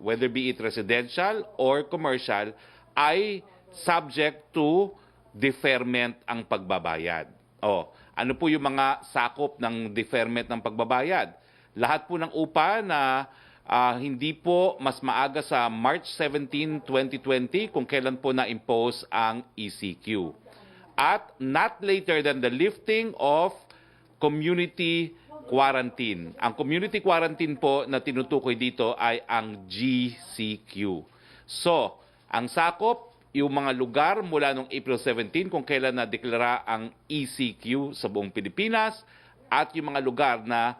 whether be it residential or commercial, ay subject to deferment ang pagbabayad. Ano po yung mga sakop ng deferment ng pagbabayad? Lahat po ng upa na hindi po mas maaga sa March 17, 2020 kung kailan po na-impose ang ECQ. At not later than the lifting of community quarantine. Ang community quarantine po na tinutukoy dito ay ang GCQ. So, ang sakop, yung mga lugar mula noong April 17 kung kailan na-deklara ang ECQ sa buong Pilipinas at yung mga lugar na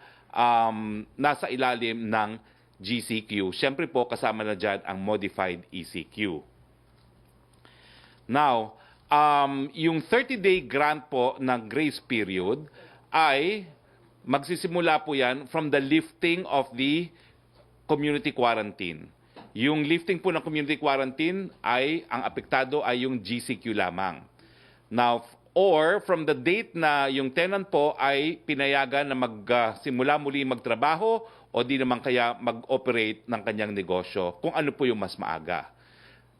nasa ilalim ng GCQ. Siyempre po kasama na dyan ang modified ECQ. Now, yung 30-day grant po ng grace period ay magsisimula po yan from the lifting of the community quarantine. Yung lifting po ng community quarantine ay, ang apektado ay yung GCQ lamang. Now, or from the date na yung tenant po ay pinayagan na magsimula muli magtrabaho o di naman kaya mag-operate ng kanyang negosyo, kung ano po yung mas maaga.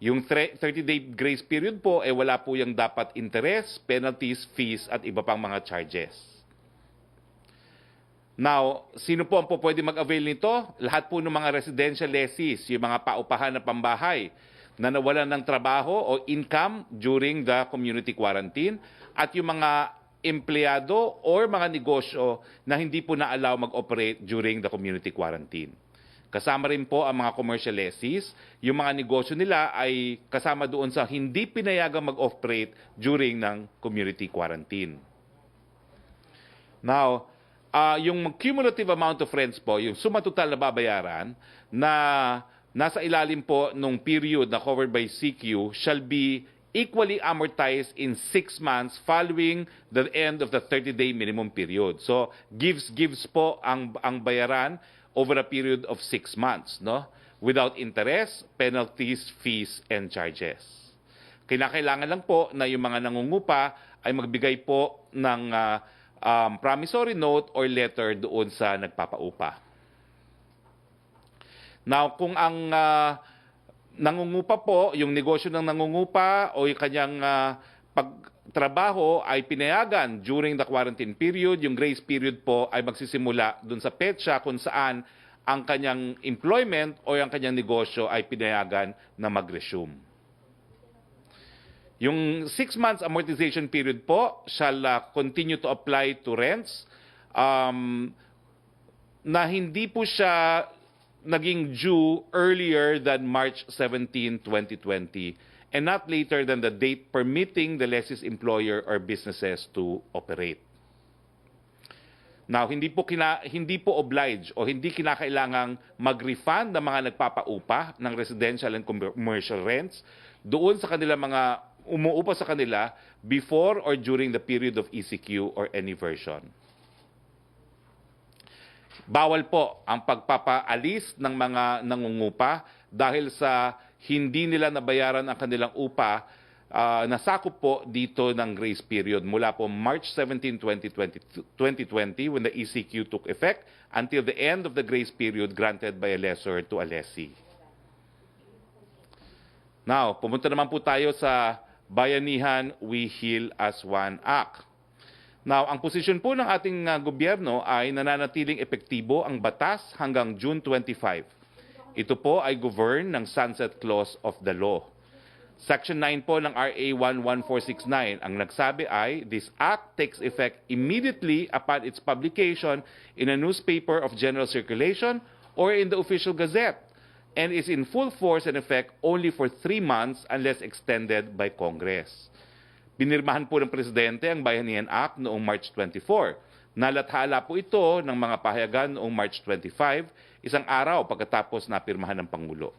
Yung 30-day grace period po, wala po yung dapat interest, penalties, fees, at iba pang mga charges. Now, sino po ang pwede mag-avail nito? Lahat po ng mga residential lessees, yung mga paupahan na pambahay na nawalan ng trabaho o income during the community quarantine at yung mga empleyado or mga negosyo na hindi po na-allow mag-operate during the community quarantine. Kasama rin po ang mga commercial lessees, yung mga negosyo nila ay kasama doon sa hindi pinayagang mag-operate during ng community quarantine. Now, yung cumulative amount of rents po, yung suma total na babayaran na nasa ilalim po nung period na covered by CQ shall be equally amortized in 6 months following the end of the 30-day minimum period. So, gives po ang bayaran over a period of 6 months, no? Without interest, penalties, fees, and charges. Kinakailangan lang po na yung mga nangungupa ay magbigay po ng promissory note or letter doon sa nagpapaupa. Now, kung ang nangungupa po, yung negosyo ng nangungupa o yung kanyang pagtrabaho ay pinayagan during the quarantine period, yung grace period po ay magsisimula doon sa petsa kung saan ang kanyang employment o yung kanyang negosyo ay pinayagan na mag-resume. Yung 6 months amortization period po shall continue to apply to rents na hindi po siya naging due earlier than March 17, 2020 and not later than the date permitting the lessee's employer or businesses to operate. Now, hindi po obliged o hindi kinakailangang mag-refund ng mga nagpapaupa ng residential and commercial rents doon sa kanila mga umuupa sa kanila before or during the period of ECQ or any version. Bawal po ang pagpapaalis ng mga nangungupa dahil sa hindi nila nabayaran ang kanilang upa nasakop po dito ng grace period mula po March 17, 2020 when the ECQ took effect until the end of the grace period granted by a lessor to a lessee. Now, pumunta naman po tayo sa Bayanihan We Heal as One Act. Now, ang posisyon po ng ating gobyerno ay nananatiling epektibo ang batas hanggang June 25. Ito po ay govern ng sunset clause of the law. Section 9 po ng RA 11469 ang nagsabi ay, this act takes effect immediately upon its publication in a newspaper of general circulation or in the official gazette and is in full force and effect only for 3 months unless extended by Congress. Pinirmahan po ng Presidente ang Bayanihan Act noong March 24. Nalathala po ito ng mga pahayagan noong March 25, isang araw pagkatapos napirmahan ng Pangulo.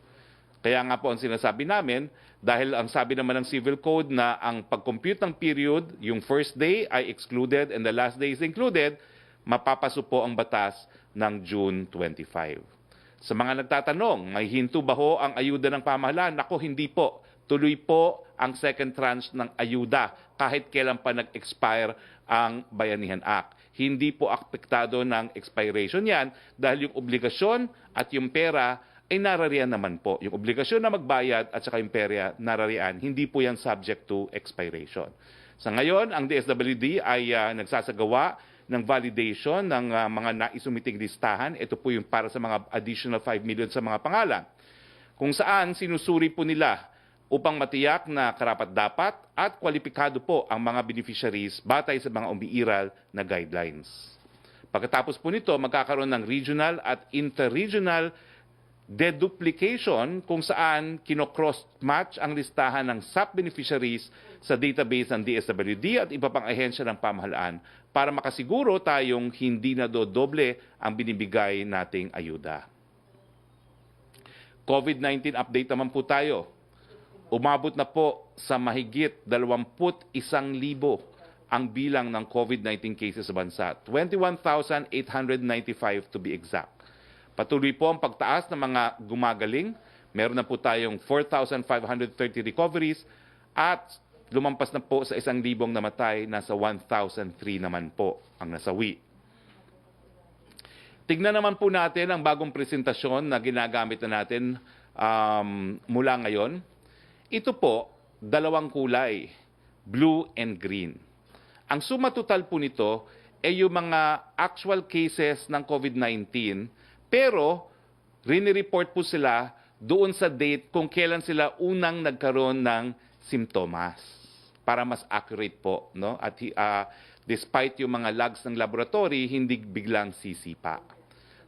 Kaya nga po ang sinasabi namin, dahil ang sabi naman ng Civil Code na ang pag-compute ng period, yung first day ay excluded and the last day is included, mapapaso po ang batas ng June 25. Sa mga nagtatanong, may hinto ba ho ang ayuda ng pamahalaan? Nako, hindi po. Tuloy po ang second tranche ng ayuda kahit kailan pa nag-expire ang Bayanihan Act. Hindi po apektado ng expiration yan dahil yung obligasyon at yung pera ay narariyan naman po. Yung obligasyon na magbayad at saka yung perya narariyan, hindi po yan subject to expiration. Sa ngayon, ang DSWD ay nagsasagawa ng validation ng mga naisumiting listahan. Ito po yung para sa mga additional 5 million sa mga pangalan. Kung saan sinusuri po nila upang matiyak na karapat-dapat at kwalipikado po ang mga beneficiaries batay sa mga umiiral na guidelines. Pagkatapos po nito, magkakaroon ng regional at interregional deduplication kung saan kino-cross-match ang listahan ng SAP beneficiaries sa database ng DSWD at iba pang ahensya ng pamahalaan para makasiguro tayong hindi na dodoble ang binibigay nating ayuda. COVID-19 update naman po tayo. Umabot na po sa mahigit 21,000 ang bilang ng COVID-19 cases sa bansa. 21,895 to be exact. Patuloy po ang pagtaas ng mga gumagaling. Meron na po tayong 4,530 recoveries at lumampas na po sa 1,000 namatay, nasa 1,003 naman po ang nasawi. Tignan naman po natin ang bagong presentasyon na ginagamit na natin mula ngayon. Ito po, dalawang kulay, blue and green. Ang suma total po nito ay yung mga actual cases ng COVID-19, pero rini-report po sila doon sa date kung kailan sila unang nagkaroon ng simptomas para mas accurate po, no? At despite yung mga logs ng laboratory, hindi biglang sisipa.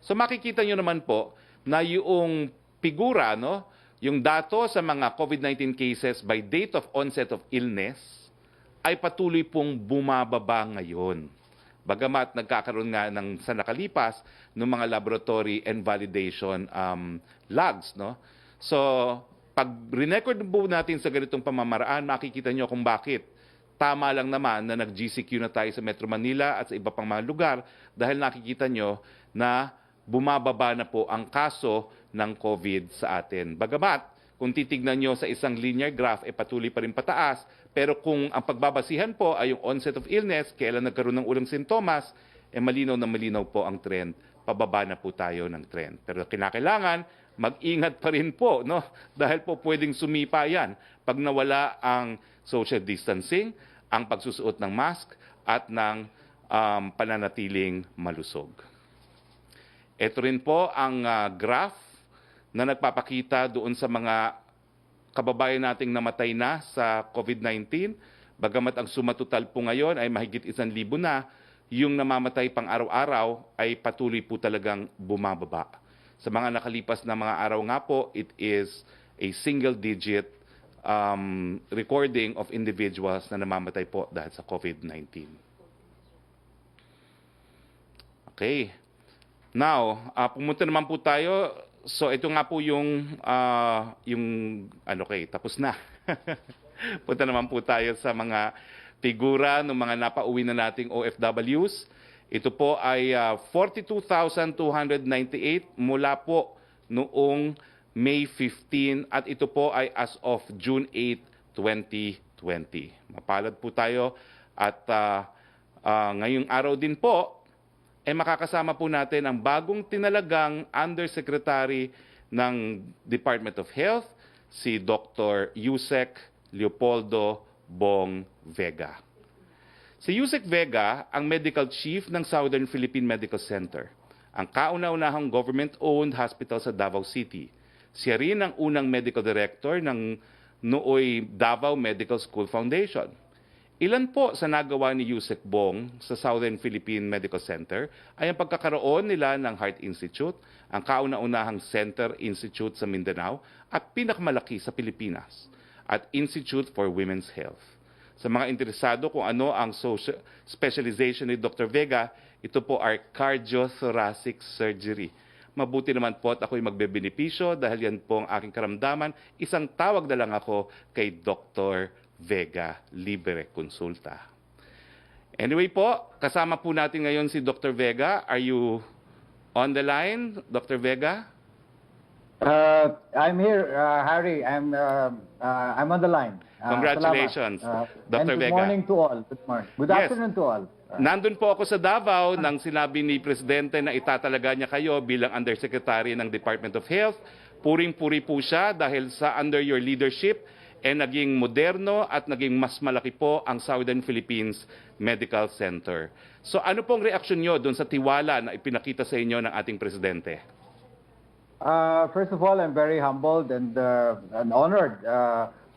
So makikita nyo naman po na yung figura, no, yung dato sa mga COVID-19 cases by date of onset of illness ay patuloy pong bumababa ngayon. Bagamat nagkakaroon nga ng sa nakalipas ng mga laboratory and validation logs, no? So, pag record po natin sa ganitong pamamaraan, makikita nyo kung bakit. Tama lang naman na nag-GCQ na tayo sa Metro Manila at sa iba pang mga lugar dahil nakikita nyo na bumababa na po ang kaso ng COVID sa atin. Bagamat, kung titignan nyo sa isang linear graph, patuloy pa rin pataas. Pero kung ang pagbabasihan po ay yung onset of illness, kailan nagkaroon ng unang sintomas, malinaw na malinaw po ang trend. Pababa na po tayo ng trend. Pero kinakailangan, mag-ingat pa rin po, no? Dahil po pwedeng sumipa yan pag nawala ang social distancing, ang pagsusuot ng mask, at ng pananatiling malusog. Ito rin po ang graph na nagpapakita doon sa mga kababayan nating namatay na sa COVID-19. Bagamat ang suma total po ngayon ay mahigit 1,000 na, yung namamatay pang araw-araw ay patuloy po talagang bumababa. Sa mga nakalipas na mga araw nga po, it is a single-digit recording of individuals na namamatay po dahil sa COVID-19. Okay. Now, pumunta naman po tayo. So ito nga po yung tapos na. Punta naman po tayo sa mga figura ng mga napauwi na nating OFWs. Ito po ay 42,298 mula po noong May 15 at ito po ay as of June 8, 2020. Mapalad po tayo at ngayong araw din po makakasama po natin ang bagong tinalagang Undersecretary ng Department of Health, si Dr. Yusek Leopoldo Bong Vega. Si Yusek Vega ang Medical Chief ng Southern Philippine Medical Center, ang kauna-unahang government-owned hospital sa Davao City. Siya rin ang unang medical director ng nooy Davao Medical School Foundation. Ilan po sa nagawa ni Yusek Bong sa Southern Philippine Medical Center ay ang pagkakaroon nila ng Heart Institute, ang kauna-unahang Center Institute sa Mindanao at pinakamalaki sa Pilipinas, at Institute for Women's Health. Sa mga interesado kung ano ang specialization ni Dr. Vega, ito po ay cardiothoracic surgery. Mabuti naman po at ako'y magbebenepisyo dahil yan po ang aking karamdaman. Isang tawag na lang ako kay Dr. Vega, libre konsulta. Anyway po, kasama po natin ngayon si Dr. Vega. Are you on the line, Dr. Vega? I'm here, Harry. I'm on the line. Congratulations, Dr. and Vega. Good morning to all. Good morning. Good Yes. afternoon to all. Nandun po ako sa Davao nang sinabi ni Presidente na itatalaga niya kayo bilang Undersecretary ng Department of Health puring-puri po siya dahil sa under your leadership naging moderno at naging mas malaki po ang Southern Philippines Medical Center. So ano pong reaksyon nyo doon sa tiwala na ipinakita sa inyo ng ating presidente? First of all, I'm very humbled and honored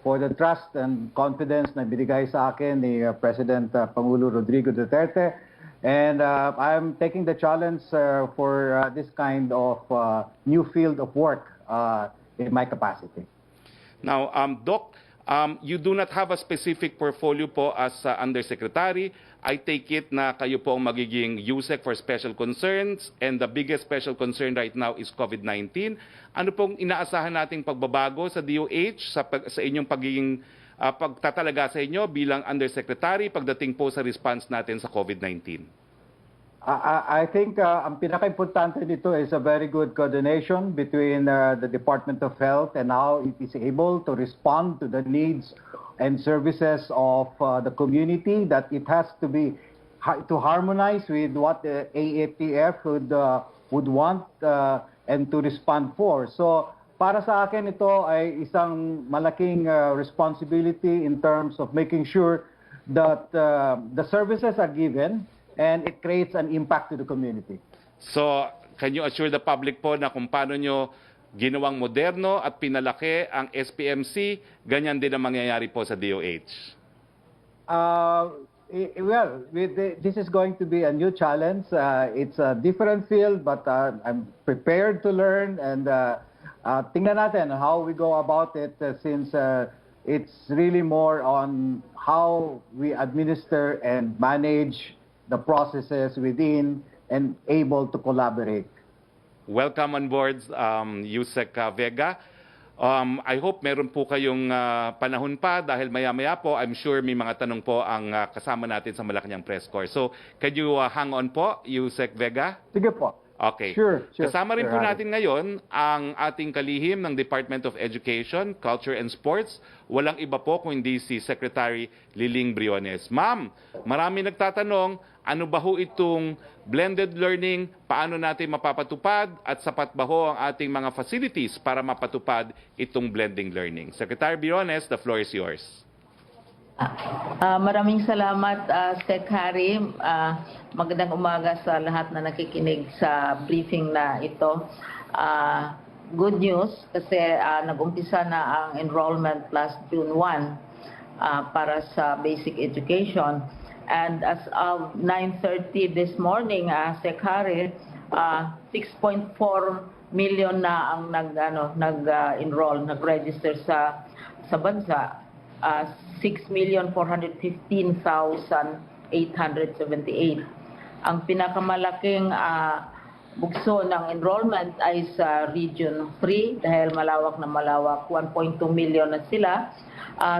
for the trust and confidence na binigay sa akin ni President Pangulo Rodrigo Duterte. And I'm taking the challenge for this kind of new field of work in my capacity. Now, Doc, you do not have a specific portfolio po as Undersecretary. I take it na kayo po ang magiging USEC for Special Concerns and the biggest special concern right now is COVID-19. Ano pong inaasahan nating pagbabago sa DOH sa inyong pagiging pagtatalaga sa inyo bilang Undersecretary pagdating po sa response natin sa COVID-19? I think ang pinaka-importante nito is a very good coordination between the Department of Health and how it is able to respond to the needs and services of the community, that it has to be to harmonize with what the AATF would want and to respond for. So para sa akin ito ay isang malaking responsibility in terms of making sure that the services are given and it creates an impact to the community. So, can you assure the public po na kung paano nyo ginawang moderno at pinalaki ang SPMC, ganyan din ang mangyayari po sa DOH? Well, this is going to be a new challenge. It's a different field, but I'm prepared to learn, and tingnan natin how we go about it since it's really more on how we administer and manage the processes within and able to collaborate. Welcome on board, Yusek Vega. I hope meron po kayong panahon pa dahil maya-maya po, I'm sure may mga tanong po ang kasama natin sa Malacañang Press Corps. So, can you hang on po, Yusek Vega? Sige po. Okay. Sure. Kasama rin po Sure, natin ngayon ang ating kalihim ng Department of Education, Culture and Sports. Walang iba po kundi si Secretary Liling Briones. Ma'am, marami nagtatanong, ano ba ho itong blended learning, paano natin mapapatupad at sapat ba ho ang ating mga facilities para mapatupad itong blending learning? Secretary Briones, the floor is yours. Maraming salamat, Sec. Harry. Magandang umaga sa lahat na nakikinig sa briefing na ito. Good news kasi nag-umpisa na ang enrollment last June 1 para sa basic education. And as of 9:30 this morning, Sec. Harry, 6.4 million na ang nag-enroll, nag-register sa bansa. 6,415,878. Ang pinakamalaking bugso ng enrollment ay sa Region 3 dahil malawak na malawak, 1.2 million na sila.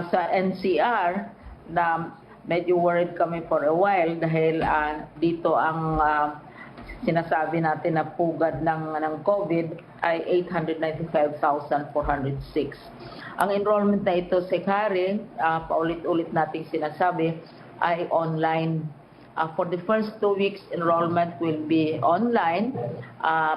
Sa NCR, na medyo worried kami for a while dahil dito ang sinasabi natin na pugad ng COVID ay 895,406. Ang enrollment na ito, Sekari, paulit-ulit nating sinasabi, ay online. For the first 2 weeks, enrollment will be online.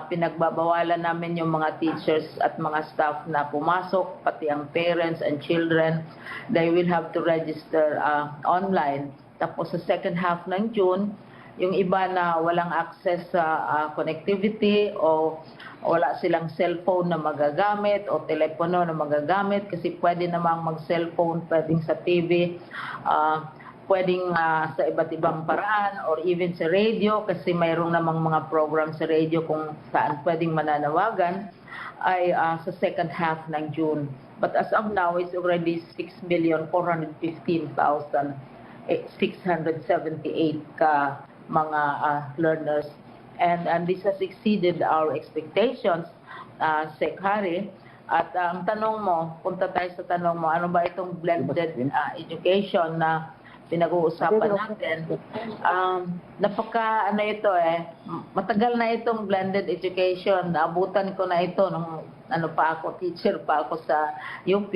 Pinagbabawalan namin yung mga teachers at mga staff na pumasok, pati ang parents and children. They will have to register online. Tapos sa second half ng June, yung iba na walang access sa connectivity o wala silang cellphone na magagamit o telepono na magagamit kasi pwede namang mag-cellphone, pwedeng sa TV, pwedeng sa iba't ibang paraan or even sa radio kasi mayroong namang mga program sa radio kung saan pwedeng mananawagan ay sa second half ng June. But as of now, it's already 6,415,678 ka mga learners. And this has exceeded our expectations, Sec. Harry. At ang tanong mo, punta tayo sa tanong mo, ano ba itong blended education na pinag-uusapan natin? Matagal na itong blended education. Naabutan ko na ito nung teacher pa ako sa UP.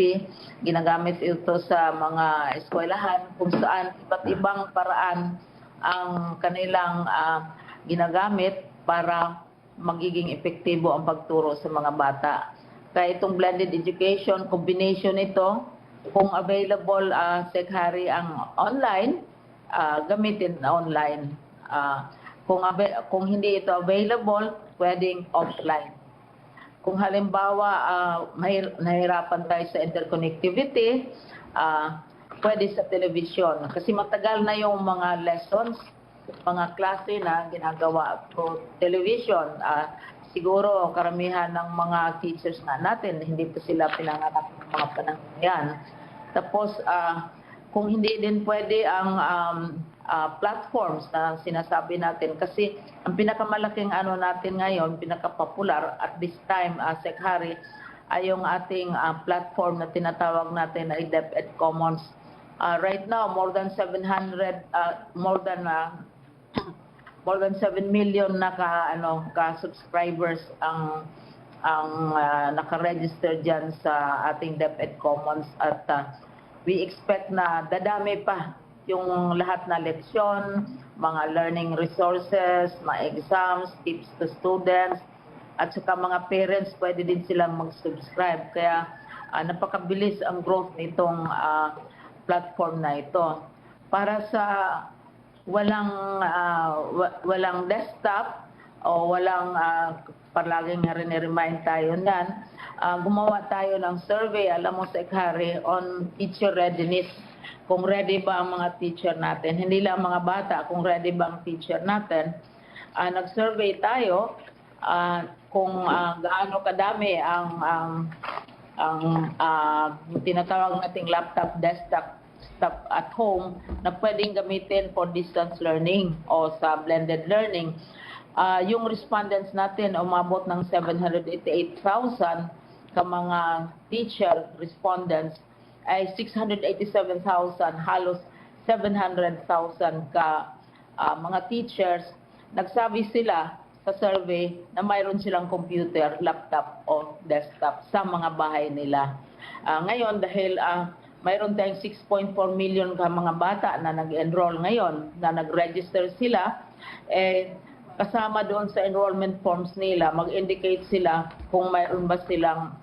Ginagamit ito sa mga eskwelahan kung saan iba't ibang paraan ang kanilang ginagamit para magiging epektibo ang pagturo sa mga bata. Kaya itong blended education, combination ito, kung available Secretary ang online, gamitin online. Kung hindi ito available, pwedeng offline. Kung halimbawa nahirapan tayo sa interconnectivity, pwede sa television. Kasi matagal na yung mga lessons, mga klase na ginagawa through television. Siguro karamihan ng mga teachers natin, hindi pa sila pinanganak ng mga panahon yan. Tapos, kung hindi din pwede ang platforms na sinasabi natin, kasi ang pinakamalaking natin ngayon, pinakapopular at this time, Secretary, ay yung ating platform na tinatawag natin ay DepEd Commons. Right now, more than 7 million na ka-subscribers ang naka-register diyan sa ating DepEd Commons, at we expect na dadami pa yung lahat na leksyon, mga learning resources, mga exams, tips to students, at saka mga parents pwede din silang mag-subscribe. Kaya napakabilis ang growth nitong platform na ito. Para sa walang desktop o walang palaging remind tayo nan, gumawa tayo ng survey, alam mo Secretary, on teacher readiness. Kung ready ba ang mga teacher natin, hindi lang mga bata, kung ready ba ang teacher natin. Nag-survey tayo kung gaano kadami ang tinatawag nating laptop, desktop at home na pwedeng gamitin for distance learning o sa blended learning. Yung respondents natin umabot ng 788,000 ka mga teacher respondents, ay 687,000, halos 700,000 ka mga teachers. Nagsabi sila sa survey na mayroon silang computer, laptop o desktop sa mga bahay nila. Ngayon, dahil mayroon tayong 6.4 million ka mga bata na nag-enroll ngayon, na nag-register sila, kasama doon sa enrollment forms nila, mag-indicate sila kung mayroon ba silang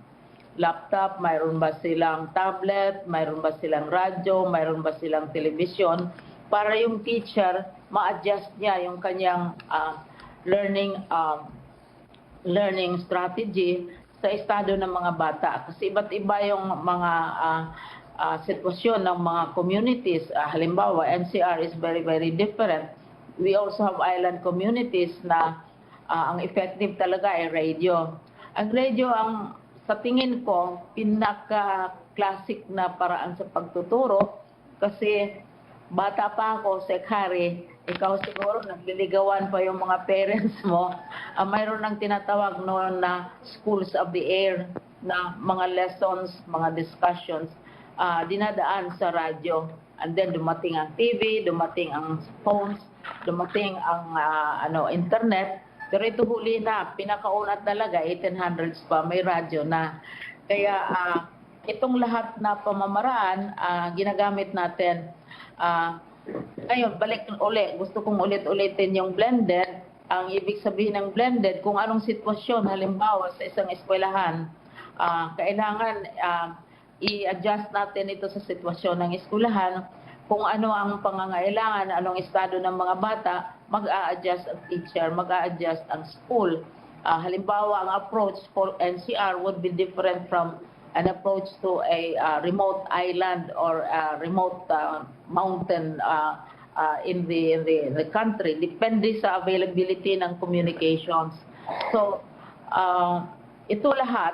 laptop, mayroon ba silang tablet, mayroon ba silang radyo, mayroon ba silang television, para yung teacher ma-adjust niya yung kanyang learning strategy sa estado ng mga bata. Kasi iba't iba yung mga sitwasyon ng mga communities. Halimbawa, NCR is very, very different. We also have island communities na ang effective talaga ay radio. Ang radio sa tingin ko, pinaka-classic na paraan sa pagtuturo, kasi bata pa ako, Secretary, ikaw siguro nagliligawan pa yung mga parents mo. Mayroon ng tinatawag noon na schools of the air, na mga lessons, mga discussions, dinadaan sa radyo. And then dumating ang TV, dumating ang phones, dumating ang internet. Pero ito huli na, pinakauna talaga, 1800s pa, may radyo na. Kaya itong lahat na pamamaraan, ginagamit natin. Ngayon, balik ulit. Gusto kong ulit-ulitin yung blended. Ang ibig sabihin ng blended, kung anong sitwasyon, halimbawa sa isang eskwelahan, kailangan i-adjust natin ito sa sitwasyon ng eskwelahan. Kung ano ang pangangailangan, anong estado ng mga bata, mag-a-adjust ang teacher, mag-a-adjust ang school. Halimbawa, ang approach for NCR would be different from an approach to a remote island or a remote mountain in the country. Depende sa availability ng communications. So, ito lahat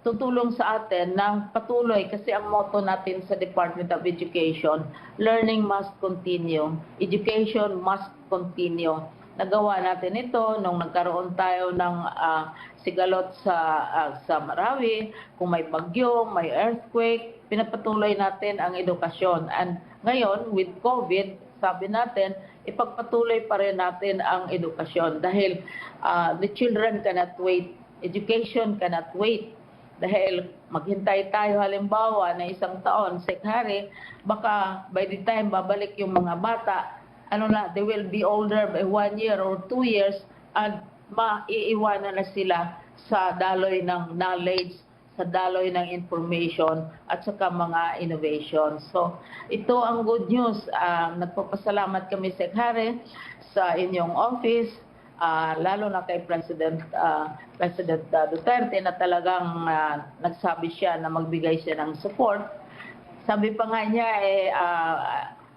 tutulong sa atin na patuloy, kasi ang motto natin sa Department of Education, learning must continue, education must continue. Nagawa natin ito nung nagkaroon tayo ng sigalot sa Marawi, kung may bagyo, may earthquake, pinapatuloy natin ang edukasyon. And ngayon, with COVID, sabi natin, ipagpatuloy pa rin natin ang edukasyon dahil the children cannot wait, education cannot wait. Dahil maghintay tayo halimbawa na isang taon, Secretary, baka by the time babalik yung mga bata, they will be older by 1 year or 2 years, at maiiwanan na sila sa daloy ng knowledge, sa daloy ng information, at saka mga innovation. So, ito ang good news. Nagpapasalamat kami, Secretary, sa inyong office, lalo na kay President Duterte na talagang nagsabi siya na magbigay siya ng support. Sabi pa nga niya,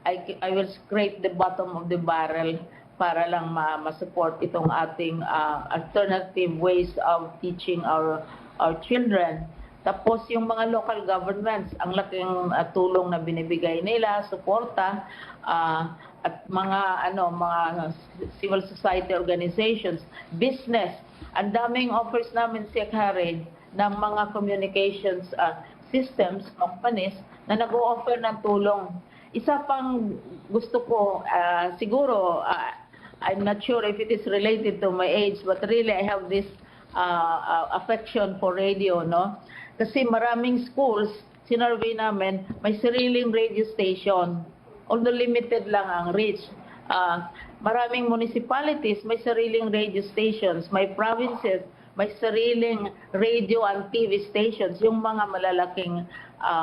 I will scrape the bottom of the barrel para lang ma-support itong ating alternative ways of teaching our children. Tapos yung mga local governments, ang laking tulong na binibigay nila, suporta, at mga civil society organizations, business. Ang daming offers namin, Secretary, ng mga communications systems, companies, na nag-o-offer ng tulong. Isa pang gusto ko, siguro, I'm not sure if it is related to my age, but really I have this affection for radio, no? Kasi maraming schools, sinurvey namin, may sariling radio station. Although limited lang ang reach. Maraming municipalities, may sariling radio stations. May provinces, may sariling radio and TV stations. Yung mga malalaking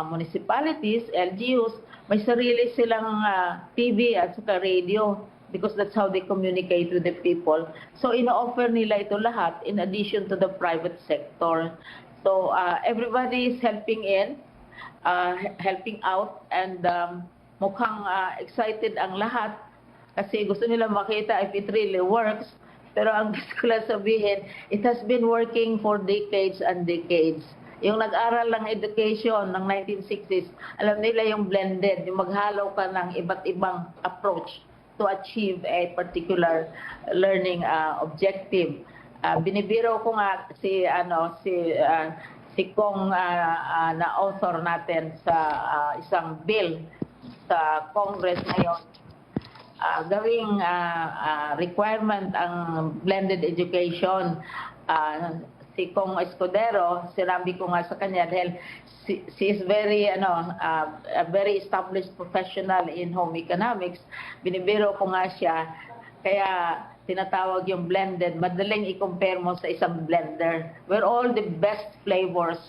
municipalities, LGUs, may sarili silang TV at saka radio, because that's how they communicate with the people. So ino-offer nila ito lahat in addition to the private sector. So everybody is helping helping out, and mukhang excited ang lahat kasi gusto nila makita if it really works. Pero ang gusto ko lang sabihin, it has been working for decades and decades. Yung nag-aral ng education ng 1960s, alam nila yung blended, yung maghalo ka ng iba't ibang approach to achieve a particular learning objective. Binibiro ko nga si Kong na author natin sa isang bill sa Congress ngayon, gawing requirement ang blended education. Si Kong Escudero, sinabi ko nga sa kanya dahil she is very a very established professional in home economics. Binibiro ko nga siya, kaya tinatawag yung blended, madaling i-compare mo sa isang blender where all the best flavors,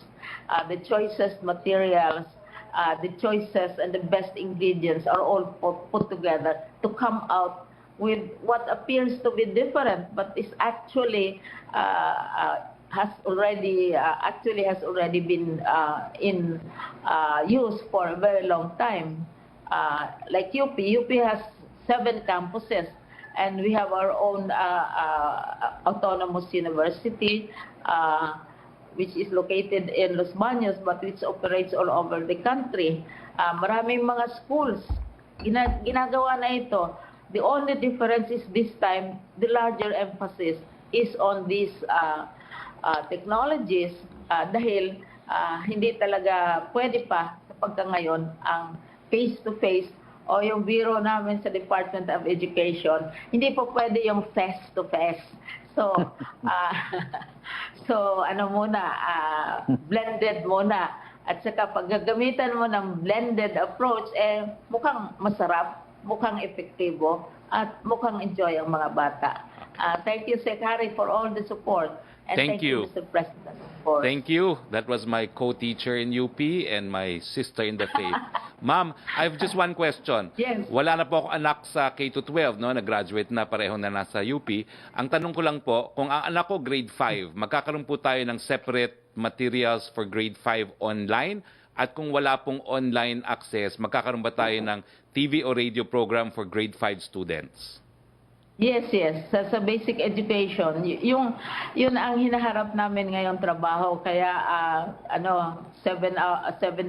the choicest materials, the choices and the best ingredients are all put together to come out with what appears to be different, but is actually has already been in use for a very long time. Like UP has 7 campuses, and we have our own autonomous university, which is located in Los Baños, but which operates all over the country. Maraming mga schools, ginagawa na ito. The only difference is this time, the larger emphasis is on these technologies dahil hindi talaga pwede pa sa pagkangayon ang face-to-face o yung biro namin sa Department of Education, hindi po pwede yung face-to-face. So, blended muna. At saka pag gagamitan mo ng blended approach, mukhang masarap, mukhang epektibo, at mukhang enjoy ang mga bata. Thank you, Secretary, for all the support. And Thank you. Mr. President. For... Thank you. That was my co-teacher in UP and my sister in the faith. Ma'am, I have just one question. Yes. Wala na po ako anak sa K-12, no? Nag-graduate na, pareho na nasa UP. Ang tanong ko lang po, kung ang anak ko grade 5, magkakaroon po tayo ng separate materials for grade 5 online? At kung wala pong online access, magkakaroon ba tayo ng TV o radio program for grade 5 students? Yes. Sa basic education, yun ang hinaharap namin ngayong trabaho. Kaya 7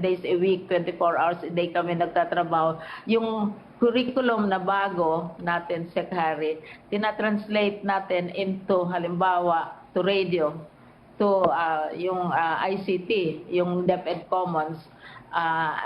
days a week, 24 hours a day kami nagtatrabaho. Yung curriculum na bago natin, Secretary, tinatranslate natin into, halimbawa, to radio, to yung ICT, yung DepEd Commons,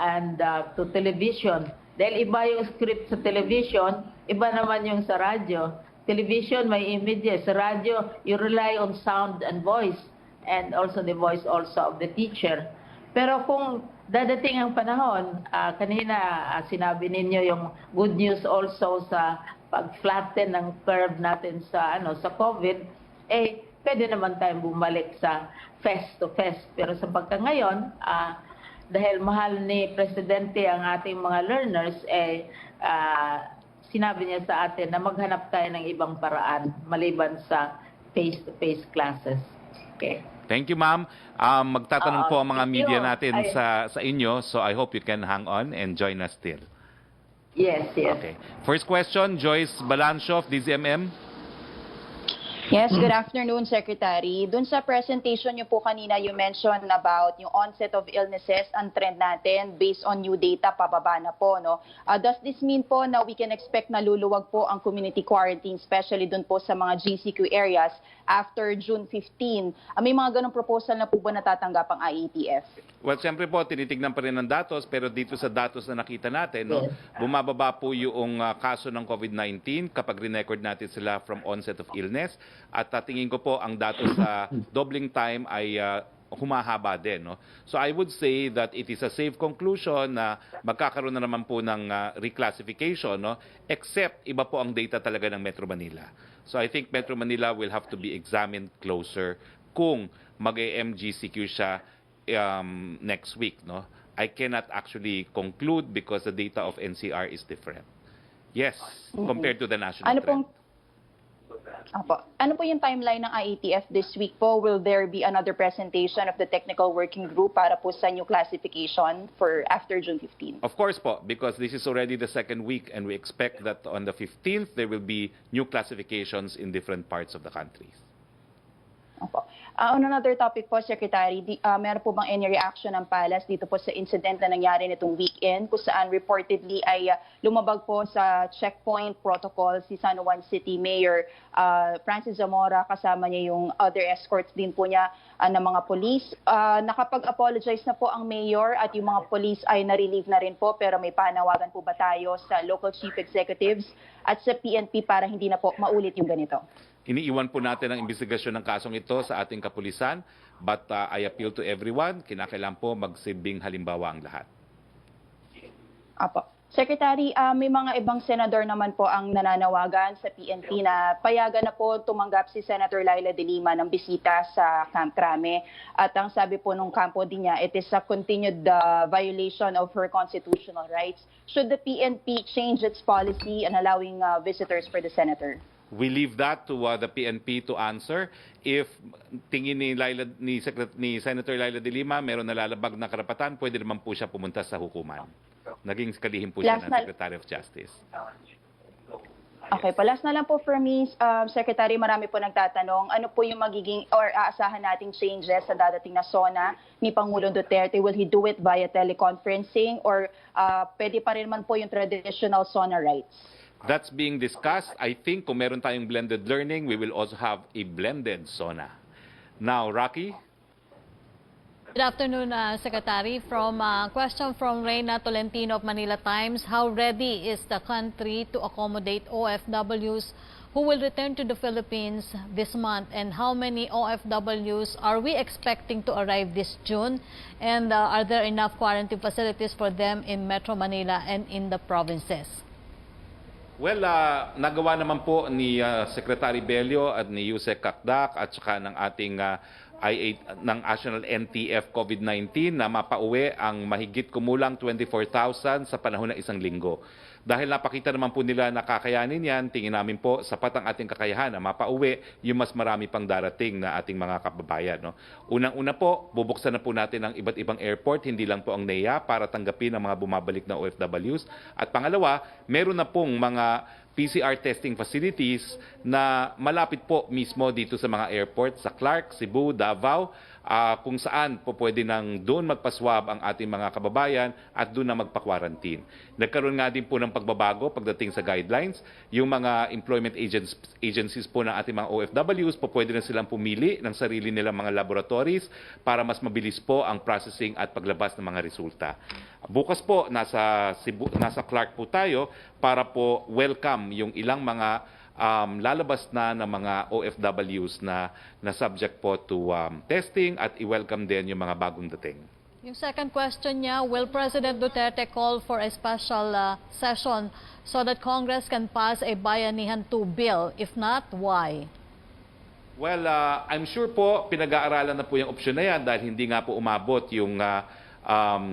and to television. Dahil iba yung script sa television, iba naman yung sa radyo. Television, may images. Sa radyo, you rely on sound and voice, and also the voice also of the teacher. Pero kung dadating ang panahon, kanina sinabi ninyo yung good news also sa pag-flatten ng curve natin sa sa COVID, pwede naman tayong bumalik sa face-to-face. Pero sa pagka ngayon, dahil mahal ni Presidente ang ating mga learners, sinabi niya sa atin na maghanap tayo ng ibang paraan maliban sa face-to-face classes. Okay. Thank you, ma'am. Magtatanong po ang mga thank media you. natin sa inyo, so I hope you can hang on and join us still. Yes, yes. Okay. First question, Joyce Balancio of DZMM. Yes, good afternoon, Secretary. Doon sa presentation niyo po kanina, you mentioned about yung onset of illnesses, ang trend natin based on new data, pababa na po, no? Does this mean po na we can expect na luluwag po ang community quarantine, especially doon po sa mga GCQ areas after June 15? May mga ganong proposal na po ba natatanggap ang IATF? Well, siyempre po, tinitignan pa rin ng datos, pero dito sa datos na nakita natin, no, bumababa po yung kaso ng COVID-19 kapag re-record natin sila from onset of illness. At tingin ko po ang datos sa doubling time ay humahaba din. No? So I would say that it is a safe conclusion na magkakaroon na naman po ng reclassification, no? Except iba po ang data talaga ng Metro Manila. So I think Metro Manila will have to be examined closer kung mag-MGCQ siya next week. No? I cannot actually conclude because the data of NCR is different. Yes, compared to the national trend. Ano po yung timeline ng IATF this week po? Will there be another presentation of the technical working group para po sa new classification for after June 15? Of course po, because this is already the second week and we expect that on the 15th there will be new classifications in different parts of the country. Opo. On another topic po, Secretary, meron po bang any reaction ng Palace dito po sa incident na nangyari nitong weekend kung saan reportedly ay lumabag po sa checkpoint protocol si San Juan City Mayor Francis Zamora, kasama niya yung other escorts din po niya ng mga police. Nakapag-apologize na po ang mayor at yung mga police ay na-relieve na rin po, pero may panawagan po ba tayo sa local chief executives at sa PNP para hindi na po maulit yung ganito? Iniiwan po natin ang investigasyon ng kasong ito sa ating kapulisan, but I appeal to everyone, kinakailangan po magsilbing halimbawa ang lahat. Apo. Secretary, may mga ibang senador naman po ang nananawagan sa PNP na payagan na po tumanggap si Senator Laila de Lima ng bisita sa Camp Crame. At ang sabi po nung kampo din niya, it is a continued violation of her constitutional rights. Should the PNP change its policy in allowing visitors for the senator? We leave that to the PNP to answer. If tingin ni Senator Laila de Lima meron nalalabag na karapatan, pwede naman po siya pumunta sa hukuman. Naging kalihim po siya ng Secretary of Justice. Okay, palas na lang po for me, Secretary, marami po nagtatanong, ano po yung magiging or aasahan nating changes sa dadating na SONA ni Pangulong Duterte? Will he do it via teleconferencing or pwede pa rin man po yung traditional SONA rights? That's being discussed. I think kung meron tayong blended learning, we will also have a blended SONA. Now, Roque? Good afternoon, Secretary. Question from Reyna Tolentino of Manila Times. How ready is the country to accommodate OFWs who will return to the Philippines this month? And how many OFWs are we expecting to arrive this June? And are there enough quarantine facilities for them in Metro Manila and in the provinces? Well, nagawa naman po ni Secretary Bello at ni Yusek Kakdak at saka ng ating ng National NTF COVID-19 na mapauwi ang mahigit kumulang 24,000 sa panahon ng isang linggo. Dahil napakita naman po nila na kakayanin yan, tingin namin po sapat ang ating kakayahan na mapauwi yung mas marami pang darating na ating mga kababayan. No? Unang-una po, bubuksan na po natin ang iba't ibang airport, hindi lang po ang NEA para tanggapin ang mga bumabalik na OFWs. At pangalawa, meron na pong mga PCR testing facilities na malapit po mismo dito sa mga airport sa Clark, Cebu, Davao, kung saan po pwede nang doon magpaswab ang ating mga kababayan at doon na magpa-quarantine. Nagkaroon nga din po ng pagbabago pagdating sa guidelines. Yung mga employment agencies po ng ating mga OFWs po pwede na silang pumili ng sarili nilang mga laboratories para mas mabilis po ang processing at paglabas ng mga resulta. Bukas po nasa Clark po tayo para po welcome yung ilang mga lalabas na ng mga OFWs na subject po to testing at i-welcome din yung mga bagong dating. Yung second question niya, will President Duterte call for a special session so that Congress can pass a Bayanihan 2 bill? If not, why? Well, I'm sure po pinag-aaralan na po yung opsyon na yan dahil hindi nga po umabot yung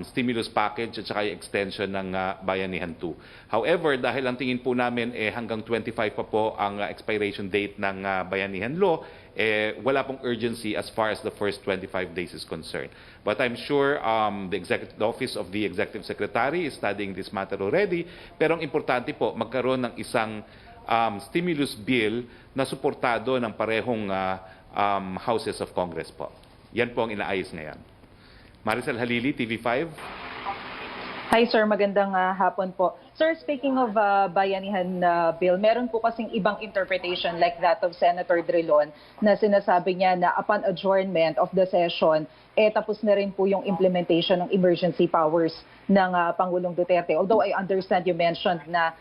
stimulus package at saka yung extension ng Bayanihan 2. However, dahil ang tingin po namin hanggang 25 pa po ang expiration date ng Bayanihan Law, wala pong urgency as far as the first 25 days is concerned. But I'm sure the Office of the Executive Secretary is studying this matter already. Pero ang importante po, magkaroon ng isang stimulus bill na suportado ng parehong houses of Congress po. Yan po ang inaayos ngayon. Maricel Halili, TV5. Hi sir, magandang hapon po. Sir, speaking of bayanihan bill, meron po kasing ibang interpretation like that of Senator Drilon na sinasabi niya na upon adjournment of the session, tapos na rin po yung implementation ng emergency powers ng Pangulong Duterte. Although I understand you mentioned na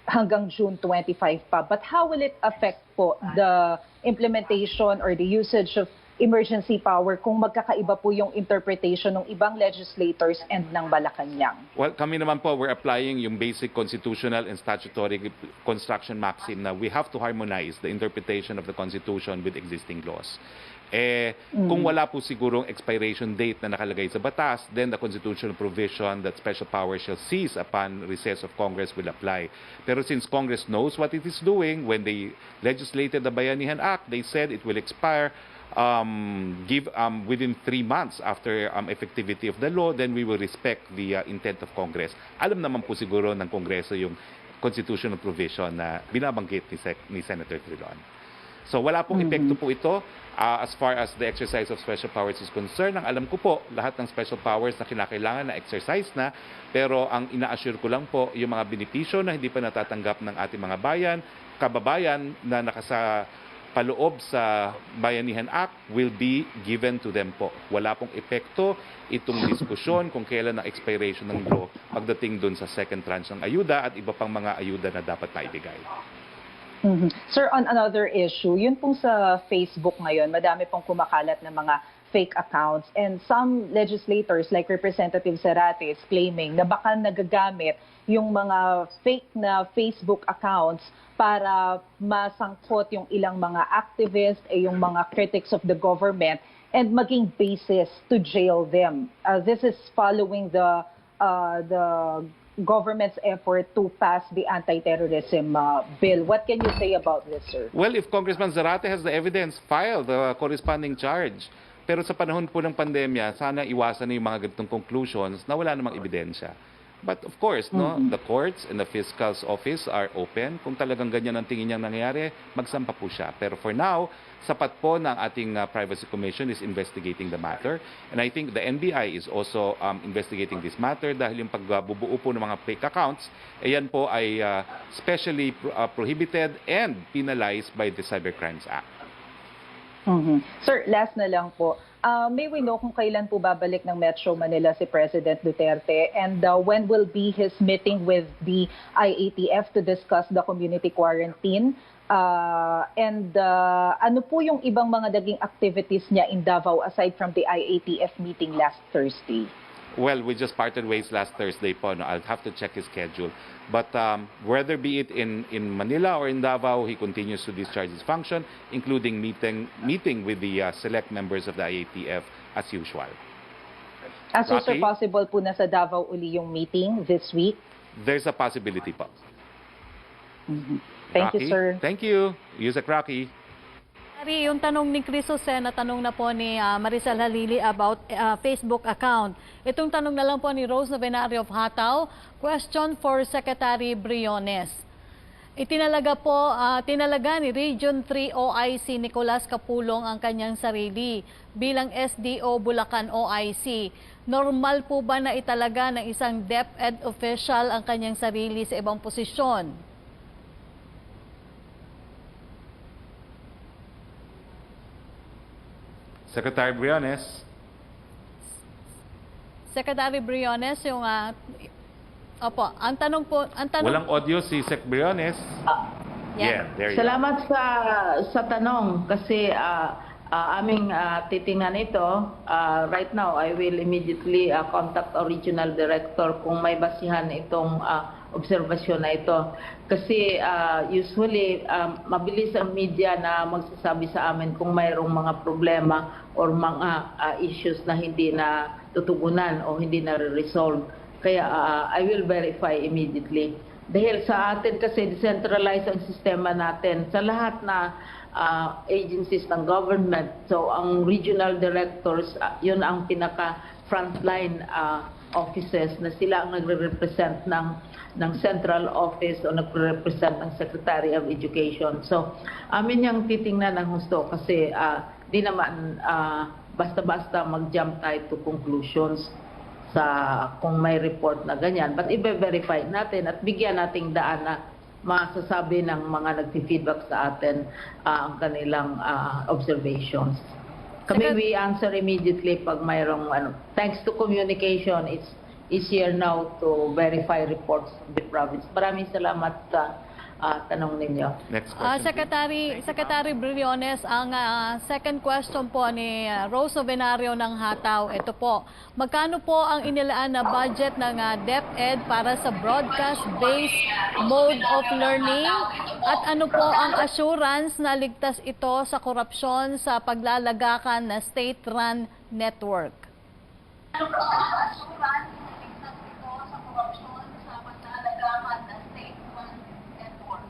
hanggang June 25 pa. But how will it affect po the implementation or the usage of emergency power kung magkakaiba po yung interpretation ng ibang legislators and ng Malacañang? Well, kami naman po, we're applying yung basic constitutional and statutory construction maxim na we have to harmonize the interpretation of the Constitution with existing laws. Kung wala po sigurong expiration date na nakalagay sa batas, then the constitutional provision that special power shall cease upon recess of Congress will apply. Pero since Congress knows what it is doing, when they legislated the Bayanihan Act, they said it will expire within 3 months after effectivity of the law, then we will respect the intent of Congress. Alam naman po siguro ng Kongreso yung constitutional provision na binabanggit ni Senator Drilon. So wala pong epekto po ito as far as the exercise of special powers is concerned. Ang alam ko po, lahat ng special powers na kinakailangan na exercise na, pero ang ina-assure ko lang po, yung mga benepisyo na hindi pa natatanggap ng ating mga kababayan na nakapaloob sa Bayanihan Act will be given to them po. Wala pong epekto itong diskusyon kung kailan ang expiration ng law pagdating dun sa second tranche ng ayuda at iba pang mga ayuda na dapat maibigay. Sir, on another issue, yun pong sa Facebook ngayon, madami pong kumakalat ng mga fake accounts and some legislators like Representative Zarate is claiming na baka nagagamit yung mga fake na Facebook accounts para masangkot yung ilang mga activists, yung mga critics of the government and maging basis to jail them. This is following the government's effort to pass the anti-terrorism bill. What can you say about this, sir? Well, if Congressman Zarate has the evidence, file the corresponding charge. Pero sa panahon po ng pandemya, sana iwasan na yung mga ganitong conclusions na wala namang ebidensya. But of course, the courts and the fiscal's office are open. Kung talagang ganyan ang tingin niyang nangyayari, magsampa po siya. Pero for now, sapat po ng ating Privacy Commission is investigating the matter. And I think the NBI is also investigating this matter dahil yung pagbubuo po ng mga fake accounts, yan po ay specially prohibited and penalized by the Cybercrimes Act. Sir, last na lang po. May we know kung kailan po babalik ng Metro Manila si President Duterte and when will be his meeting with the IATF to discuss the community quarantine? And ano po yung ibang mga naging activities niya in Davao aside from the IATF meeting last Thursday? Well, we just parted ways last Thursday po. No? I'll have to check his schedule. But whether be it in Manila or in Davao, he continues to discharge his function, including meeting with the select members of the IATF as usual. So, sir, possible po na sa Davao uli yung meeting this week? There's a possibility po. Thank you, sir. Thank you. Yusek Roque. Yung tanong ni Chris Jose na tanong na po ni Maricel Halili about Facebook account. Itong tanong na lang po ni Rose Novenario of Hataw. Question for Secretary Briones. Tinalaga ni Region 3 OIC Nicolas Capulong ang kanyang sarili bilang SDO Bulacan OIC. Normal po ba na italaga ng isang DepEd official ang kanyang sarili sa ibang posisyon? Secretary Briones. Secretary Briones, yung ang tanong po, Walang audio si Sec Briones. Yeah, there you go. Salamat sa tanong kasi aming titingnan ito. Right now, I will immediately contact our regional director kung may basihan itong obserbasyon na ito. Kasi usually, mabilis ang media na magsasabi sa amin kung mayroong mga problema or mga issues na hindi na tutugunan o hindi na resolve. Kaya I will verify immediately. Dahil sa atin kasi decentralized ang sistema natin sa lahat na agencies ng government. So ang regional directors, yun ang pinaka frontline offices na sila ang nagre-represent ng central office o nagre-represent ng Secretary of Education. So amin yung titingnan ng husto kasi di naman basta-basta mag-jump tayo to conclusions sa kung may report na ganyan. But i-verify natin at bigyan nating daan na masasabi ng mga nag-feedback sa atin ang kanilang observations. Kami we answer immediately pag mayroong thanks to communication, it's easier now to verify reports of the province. Maraming salamat sa tanong ninyo. Next question. Secretary Briones, ang second question po ni Rose Novenario ng Hataw, ito po. Magkano po ang inilaan na budget ng DepEd para sa broadcast-based mode of learning? At ano po ang assurance na ligtas ito sa korupsyon sa paglalagakan na state-run network? Ano po ang assurance na ligtas ito sa korupsyon sa paglalagakan na state-run network?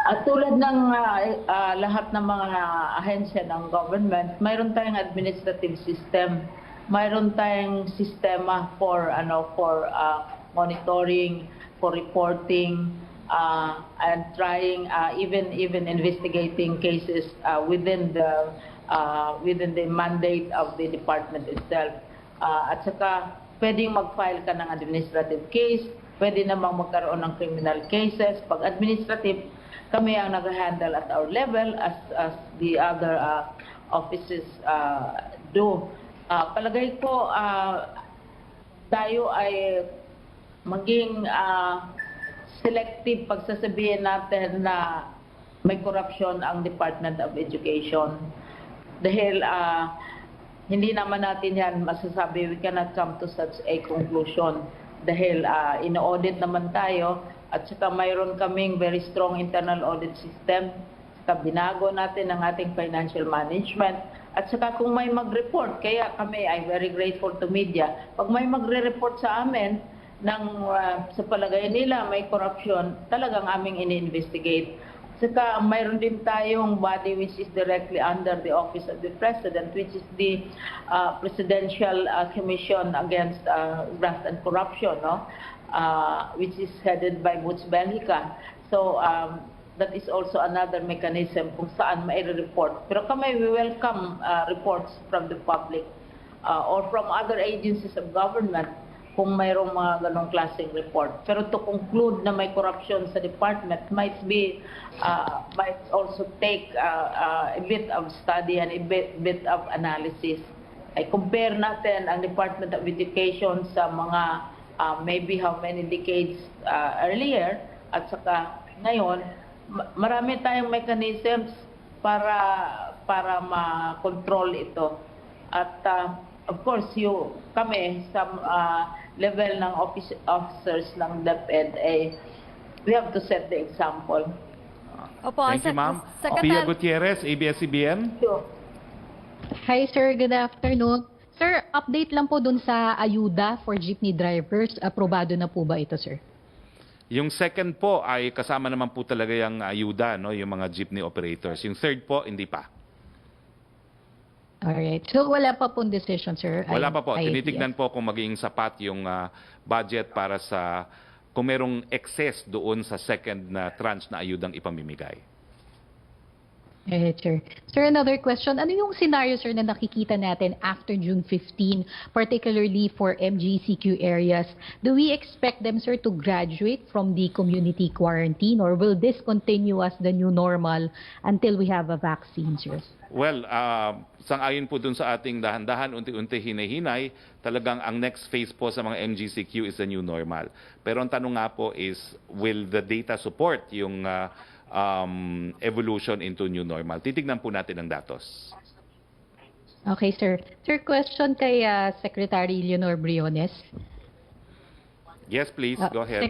At tulad ng lahat ng mga ahensya ng government, mayroon tayong administrative system, mayroon tayong sistema for monitoring, for reporting, and trying even investigating cases within the mandate of the department itself. At saka pwedeng mag-file ka ng administrative case, pwede namang magkaroon ng criminal cases. Pag administrative, kami ang nag-handle at our level as the other offices do. Palagay ko tayo ay maging selective pagsasabihin natin na may corruption ang Department of Education. Dahil hindi naman natin yan masasabi, we cannot come to such a conclusion. Dahil ino-audit naman tayo at saka mayroon kaming very strong internal audit system. Saka binago natin ang ating financial management. At saka kung may mag-report, kaya kami ay very grateful to media. Pag may magre-report sa amin sa palagay nila may corruption, talagang aming ini-investigate. Saka mayroon din tayong body which is directly under the office of the President, which is the Presidential Commission Against Graft and Corruption, no? Which is headed by Butch Belhica. So that is also another mechanism kung saan mai-report. Pero kami, we welcome reports from the public or from other agencies of government kung mayroong mga ganong klaseng report. Pero to conclude na may corruption sa department might also take a bit of study and a bit of analysis. Ay compare natin ang Department of Education sa mga maybe how many decades earlier at saka ngayon, marami tayong mechanisms para ma-control ito. At of course, kami sa level ng officers ng DepEd, we have to set the example. Opo, Thank you, ma'am. Pia Gutierrez, ABS-CBN. Hi sir, good afternoon. Sir, update lang po dun sa ayuda for jeepney drivers. Aprobado na po ba ito, sir? Yung second po ay kasama naman po talaga yung ayuda, no, yung mga jeepney operators. Yung third po, hindi pa. Alright. So wala pa pong decision, sir? Wala pa po. Tinitignan po kung magiging sapat yung budget para sa kung merong excess doon sa second na tranche na ayudang ipamimigay. Sir. Sir, another question. Ano yung scenario, sir, na nakikita natin after June 15, particularly for MGCQ areas? Do we expect them, sir, to graduate from the community quarantine or will this continue as the new normal until we have a vaccine, sir? Well, sang-ayon po dun sa ating dahan-dahan, unti-unti hinay-hinay, talagang ang next phase po sa mga MGCQ is the new normal. Pero ang tanong nga po is, will the data support yung evolution into new normal. Titignan po natin ang datos. Okay, sir. Sir, question kay Secretary Leonor Briones. Yes, please. Go ahead.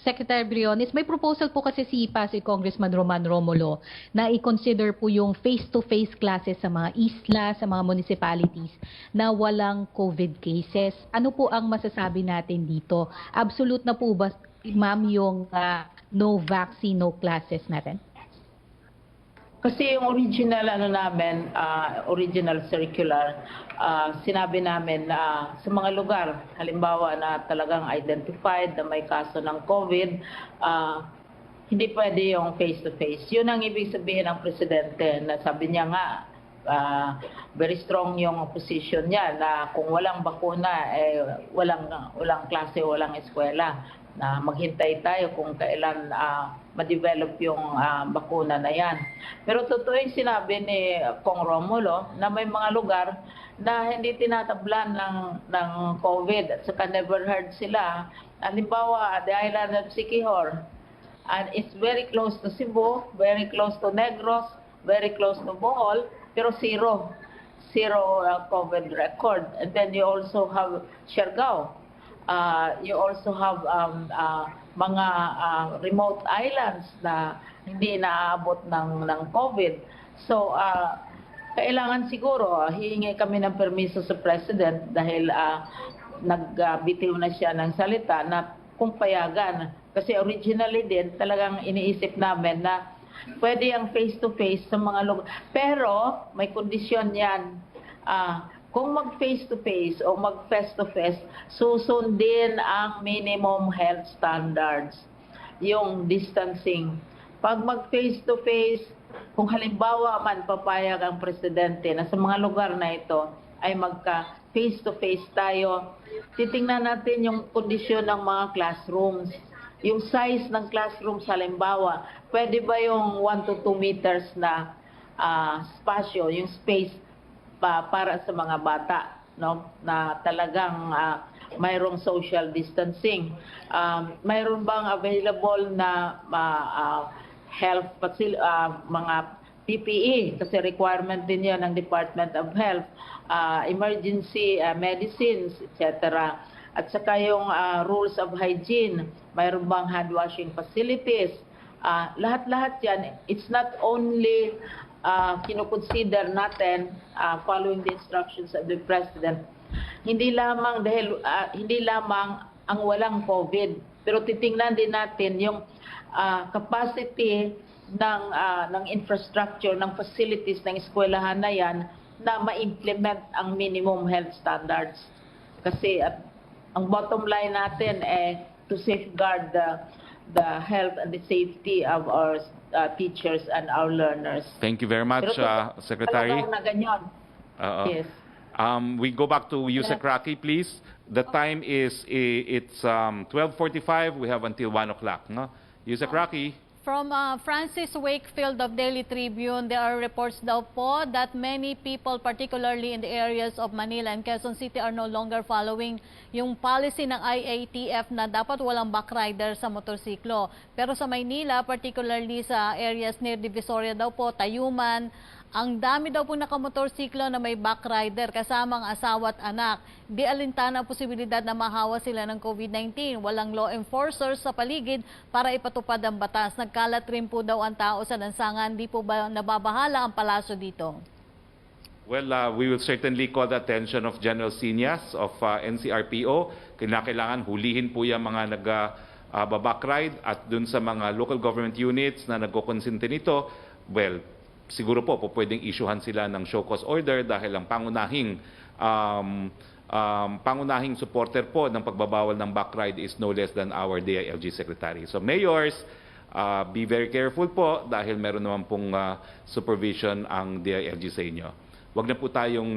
Secretary Briones, may proposal po kasi si Congressman Roman Romulo na i-consider po yung face-to-face classes sa mga isla, sa mga municipalities na walang COVID cases. Ano po ang masasabi natin dito? Absolute na po ba, ma'am, yung no vaccine, no classes natin? Kasi yung original original circular, sinabi namin na sa mga lugar, halimbawa na talagang identified na may kaso ng COVID, hindi pwede yung face-to-face. Yun ang ibig sabihin ng Presidente na sabi niya nga, very strong yung position niya na kung walang bakuna, walang klase, walang eskwela. Na maghintay tayo kung kailan ma-develop yung bakuna na yan. Pero totoo yung sinabi ni Kong Romulo na may mga lugar na hindi tinatablan ng COVID at saka never heard sila. Halimbawa, the island of Siquijor, and it's very close to Cebu, very close to Negros, very close to Bohol, pero zero COVID record. And then you also have Siargao. You also have mga remote islands na hindi naaabot ng COVID. So, kailangan siguro hihingi kami ng permiso sa President dahil nagbitiw na siya ng salita na kung payagan. Kasi originally din talagang iniisip namin na pwede ang face-to-face sa mga lugar. Pero may kondisyon yan. Kung mag-face-to-face o mag-face-to-face, susundin ang minimum health standards, yung distancing. Pag mag-face-to-face, kung halimbawa man papayag ang Presidente na sa mga lugar na ito ay magka-face-to-face tayo, titingnan natin yung kondisyon ng mga classrooms. Yung size ng classrooms halimbawa, pwede ba yung 1 to 2 meters na spasyo, yung space para sa mga bata, no, na talagang mayroong social distancing. Mayroon bang available na health mga PPE kasi requirement din 'yan ng Department of Health, emergency medicines, etc. At saka yung rules of hygiene, mayroon bang hand washing facilities? Lahat-lahat 'yan, it's not only kinoconsider natin following the instructions of the President. Hindi lamang ang walang COVID, pero titingnan din natin yung capacity ng infrastructure, ng facilities ng eskwelahan na yan na ma-implement ang minimum health standards. Kasi ang bottom line natin to safeguard the health and the safety of our teachers and our learners. Thank you very much, Secretary. Na ganyan. Yes. We go back to Yusek Roque, please. The time is 12:45. We have until 1 o'clock. No? Yusek Roque. From Francis Wakefield of Daily Tribune, there are reports daw po that many people, particularly in the areas of Manila and Quezon City, are no longer following yung policy ng IATF na dapat walang backrider sa motorsiklo. Pero sa Maynila, particularly sa areas near Divisoria daw po, Tayuman, ang dami daw po nakamotorsiklo na may backrider kasamang asawa at anak. Di alintana ang posibilidad na mahawa sila ng COVID-19. Walang law enforcers sa paligid para ipatupad ang batas. Nagkalat rin po daw ang tao sa lansangan. Di po ba nababahala ang palasyo dito? Well, we will certainly call the attention of General Sinias of NCRPO. Kailangan hulihin po yung mga nag-backride at dun sa mga local government units na nagkukonsente nito, well, siguro po pwedeng issuehan sila ng show cause order dahil ang pangunahing supporter po ng pagbabawal ng backride is no less than our DILG Secretary. So mayors, be very careful po dahil meron naman pong supervision ang DILG sa inyo. Huwag na po tayong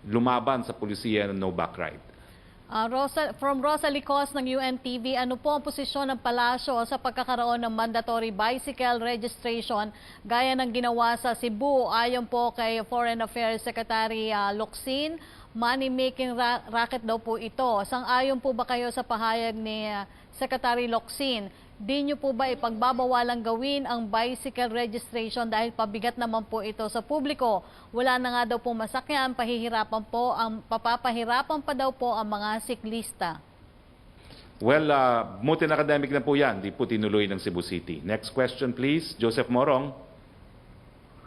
lumaban sa pulisiya ng no backride. From Rosalie Cos ng UNTV, ano po ang posisyon ng palasyo sa pagkakaroon ng mandatory bicycle registration gaya ng ginawa sa Cebu? Ayon po kay Foreign Affairs Secretary Locsin, money-making racket daw po ito. Sang-ayon po ba kayo sa pahayag ni Secretary Locsin? di nyo po ba ipagbabawalang gawin ang bicycle registration dahil pabigat naman po ito sa publiko? Wala na nga daw po masakyan, papapahirapan pa daw po ang mga siklista. Well, multi-academic na po yan. Di po tinuloy ng Cebu City. Next question, please. Joseph Morong.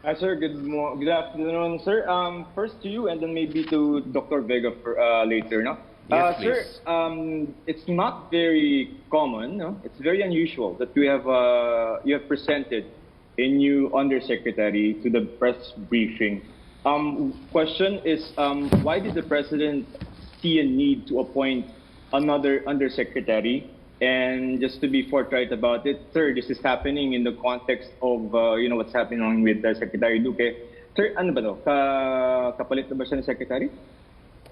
Hi, sir. Good afternoon, sir. First to you, and then maybe to Dr. Vega for, later, no? Yes, Sir, please. it's not very common, no? It's very unusual that you have presented a new undersecretary to the press briefing. Question is, why did the president see a need to appoint another undersecretary? And just to be forthright about it, sir, this is happening in the context of what's happening with Secretary Duque. Sir, ano ba to? Kapalit na ba siya ng secretary?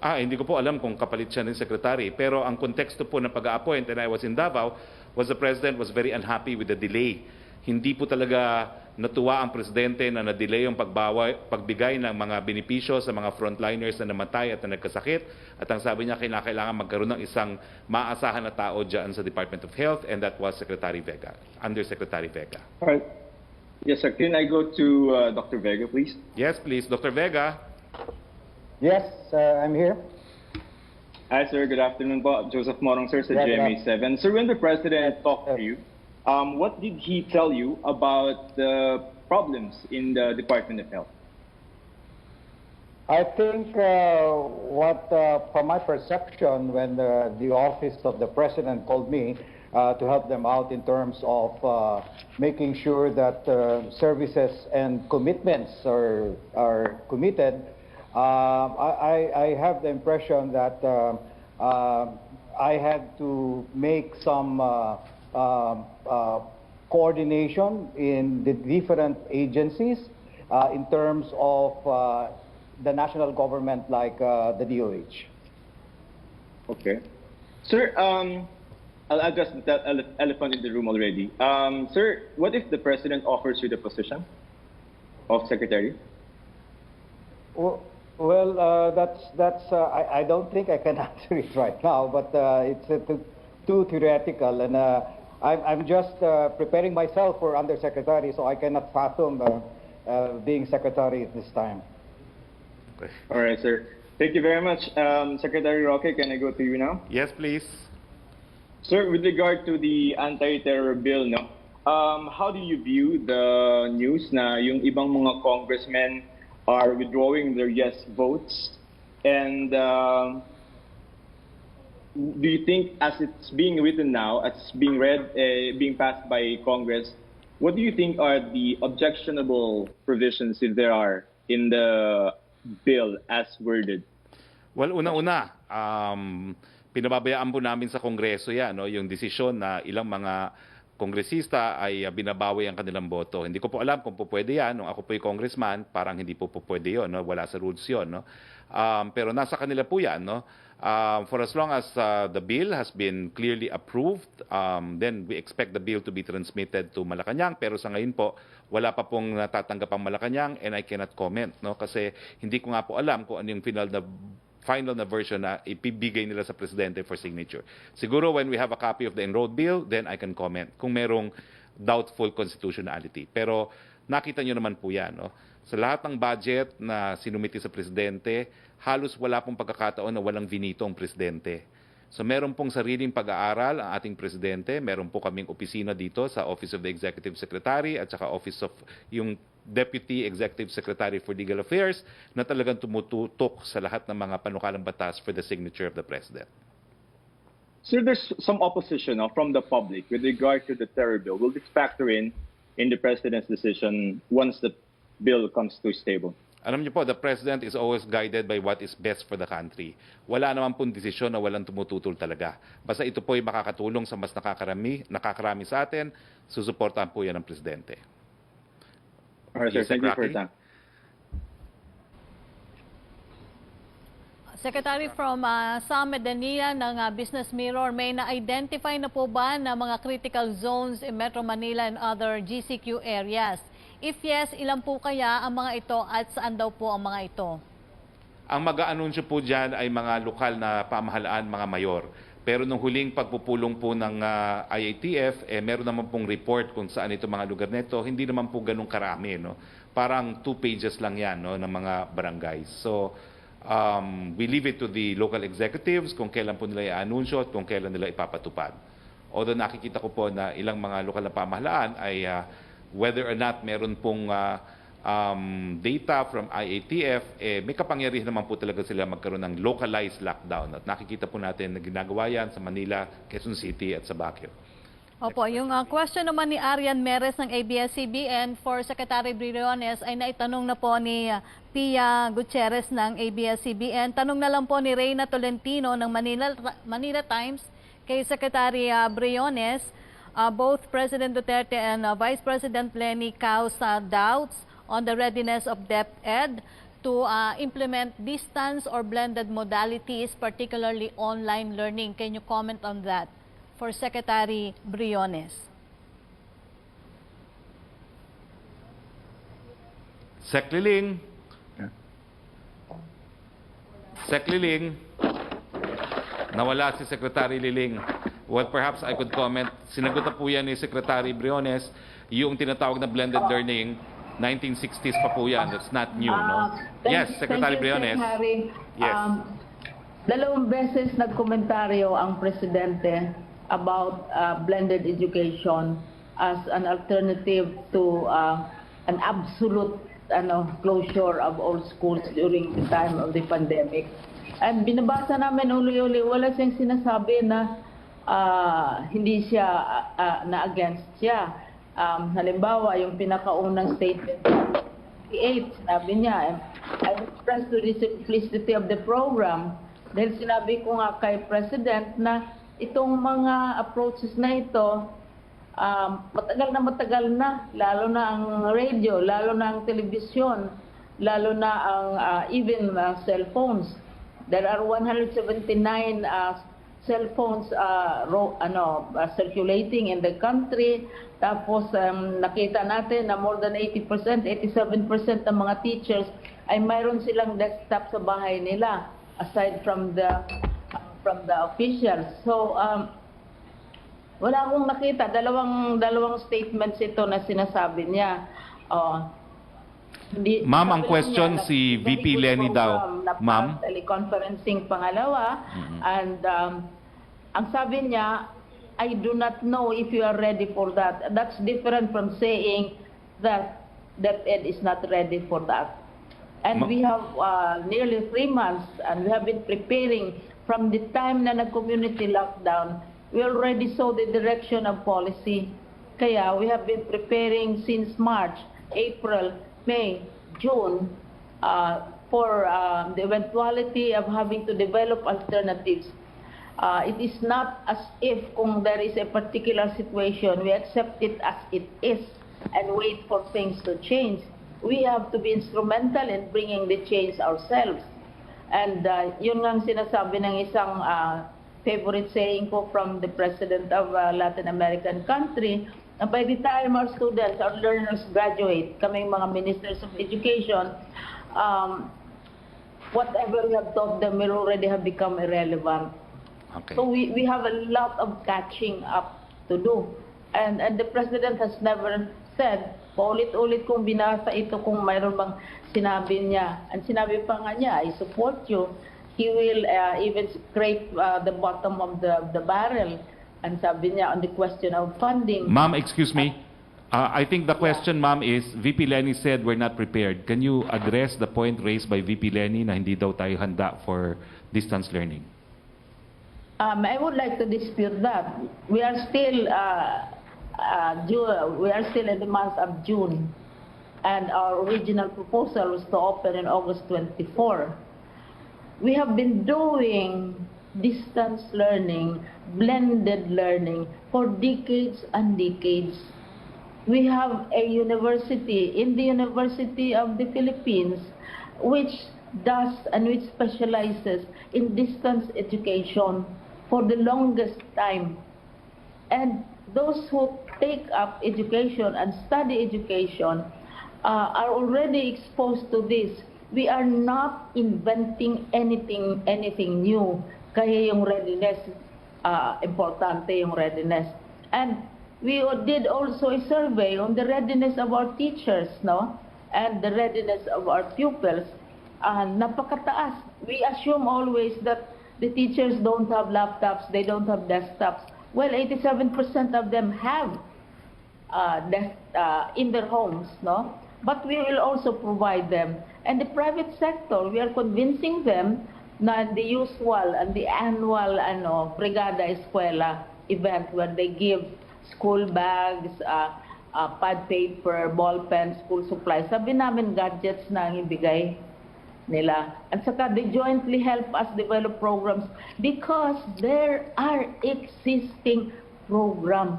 Hindi ko po alam kung kapalit siya ng secretary. Pero ang konteksto po ng pag-a-appoint, and I was in Davao, was the president was very unhappy with the delay. Hindi po talaga natuwa ang presidente na na-delay yung pagbigay ng mga benepisyo sa mga frontliners na namatay at na nagkasakit. At ang sabi niya, kailangan magkaroon ng isang maasahan na tao dyan sa Department of Health, and that was Secretary Vega, Undersecretary Vega. All right. Yes, sir. Can I go to Dr. Vega, please? Yes, please. Dr. Vega. Yes, I'm here. Hi, sir. Good afternoon po. Joseph Morong, sir, sa Yeah, GMA7. Sir, when the president talked to you, what did he tell you about the problems in the Department of Health? I think from my perception, when the office of the president called me to help them out in terms of making sure that services and commitments are committed, I have the impression that I had to make some coordination in the different agencies in terms of the national government, like the DOH. Okay. Sir, I'll address that elephant in the room already. Sir, what if the president offers you the position of secretary? Well, I don't think I can answer it right now, but it's too theoretical, and I'm just preparing myself for undersecretary, so I cannot fathom being secretary at this time. Okay. All right, sir. Thank you very much. Secretary Roque, can I go to you now? Yes, please. Sir, with regard to the anti-terror bill, no, how do you view the news na yung ibang mga congressmen are withdrawing their yes votes? And do you think, as it's being written now, as it's being read, being passed by Congress, what do you think are the objectionable provisions, if there are, in the bill as worded? Well, una-una, pinababayaan po namin sa Kongreso yan, no, yung desisyon na ilang mga kongresista ay binabawi ang kanilang boto. Hindi ko po alam kung po pwede yan. Nung ako po yung congressman, parang hindi po pwede yun. No? Wala sa rules yun. No? Pero nasa kanila po yan. No? For as long as the bill has been clearly approved, then we expect the bill to be transmitted to Malacañang. Pero sa ngayon po, wala pa pong natatanggap ang Malacañang, and I cannot comment. No? Kasi hindi ko nga po alam kung ano yung final na version na ipibigay nila sa presidente for signature. Siguro when we have a copy of the enrolled bill, then I can comment kung merong doubtful constitutionality. Pero nakita nyo naman po yan. No? Sa lahat ng budget na sinumiti sa presidente, halos wala pong pagkakataon na walang vinito ang presidente. So meron pong sariling pag-aaral ang ating presidente. Meron po kaming opisina dito sa Office of the Executive Secretary at saka Office of yung Deputy Executive Secretary for Legal Affairs na talagang tumututok sa lahat ng mga panukalang batas for the signature of the President. Sir, there's some opposition from the public with regard to the terror bill. Will this factor in the President's decision once the bill comes to a stable? Alam niyo po, the President is always guided by what is best for the country. Wala naman pong desisyon na walang tumututol talaga. Basta ito po ay makakatulong sa mas nakakarami sa atin, susuportahan po yan ng Presidente. Alright, sir. Thank you for your time. Secretary, from Sam Medania ng Business Mirror, may na-identify na po ba na mga critical zones in Metro Manila and other GCQ areas? If yes, ilan po kaya ang mga ito at saan daw po ang mga ito? Ang mag-aanunsyo po dyan ay mga lokal na pamahalaan, mga mayor. Pero nung huling pagpupulong po ng IATF, meron naman pong report kung saan itong mga lugar nito, hindi naman po ganun karami. No? Parang 2 pages lang yan, no, ng mga barangays. So, we leave it to the local executives kung kailan po nila i-anunsyo at kung kailan nila ipapatupad. Although nakikita ko po na ilang mga lokal na pamahalaan ay whether or not meron pong data from IATF, may kapangyarihan naman po talaga sila magkaroon ng localized lockdown. At nakikita po natin na ginagawa yan sa Manila, Quezon City at sa Baguio. Opo, yung question naman ni Arian Meres ng ABS-CBN for Secretary Briones ay naitanong na po ni Pia Gutierrez ng ABS-CBN. Tanong na lang po ni Reyna Tolentino ng Manila Times kay Secretary Briones. Both President Duterte and Vice President Lenny cause doubts on the readiness of DepEd to implement distance or blended modalities, particularly online learning. Can you comment on that for Secretary Briones? Sec Liling. Sec Liling. Nawala si Secretary Liling. Well, perhaps I could comment. Sinagot na po yan ni Secretary Briones, yung tinatawag na blended learning, 1960s pa po yan. That's not new, no? Yes, Secretary Briones. Yes. Dalawang beses nagkomentaryo ang Presidente about blended education as an alternative to an absolute closure of all schools during the time of the pandemic. And binabasa namin uli-uli, wala siyang sinasabi na hindi siya na against siya. Halimbawa, yung pinakaunang statement, 8, sinabi niya, I express to the simplicity of the program. Dahil sinabi ko nga kay President na itong mga approaches na ito, matagal na, lalo na ang radio, lalo na ang telebisyon, lalo na ang even cellphones. There are 179 cell phones circulating in the country. Tapos nakita natin na more than 80%, 87% ng mga teachers ay mayroon silang desktop sa bahay nila aside from the officials. So wala akong nakita, dalawang statements ito na sinasabi niya. Ma'am, ang question si VP Lenny daw. Ma'am? Teleconferencing pangalawa. And ang sabi niya, I do not know if you are ready for that. That's different from saying that DepEd is not ready for that. And we have nearly 3 months and we have been preparing from the time na nag-community lockdown. We already saw the direction of policy. Kaya we have been preparing since March, April, May, June for the eventuality of having to develop alternatives. It is not as if kung there is a particular situation, we accept it as it is and wait for things to change. We have to be instrumental in bringing the change ourselves. And yun nga ang sinasabi ng isang favorite saying ko from the president of Latin American country, na by the time our students, our learners graduate, kaming mga ministers of education, whatever we have taught them will already have become irrelevant. Okay. So we have a lot of catching up to do. And the President has never said, paulit-ulit kong binasa ito kung mayroon bang sinabi niya. And sinabi pa nga niya, I support you. He will even scrape the bottom of the barrel. And sabi niya on the question of funding. Ma'am, excuse me. I think the question, ma'am, is VP Lenny said we're not prepared. Can you address the point raised by VP Lenny na hindi daw tayo handa for distance learning? I would like to dispute that. We are still in the month of June, and our original proposal was to open in August 24. We have been doing distance learning, blended learning for decades and decades. We have a university in the University of the Philippines which does and which specializes in distance education for the longest time. And those who take up education and study education are already exposed to this. We are not inventing anything new. Kaya yung readiness importante yung readiness. And we did also a survey on the readiness of our teachers, no? And the readiness of our pupils. Napakataas. We assume always that the teachers don't have laptops, they don't have desktops. Well, 87% of them have in their homes, no? But we will also provide them. And the private sector, we are convincing them na the usual and the annual Brigada Eskwela event where they give school bags, pad paper, ball pen, school supplies. Sabi namin gadgets na ang ibigay nila. At saka they jointly help us develop programs because there are existing programs.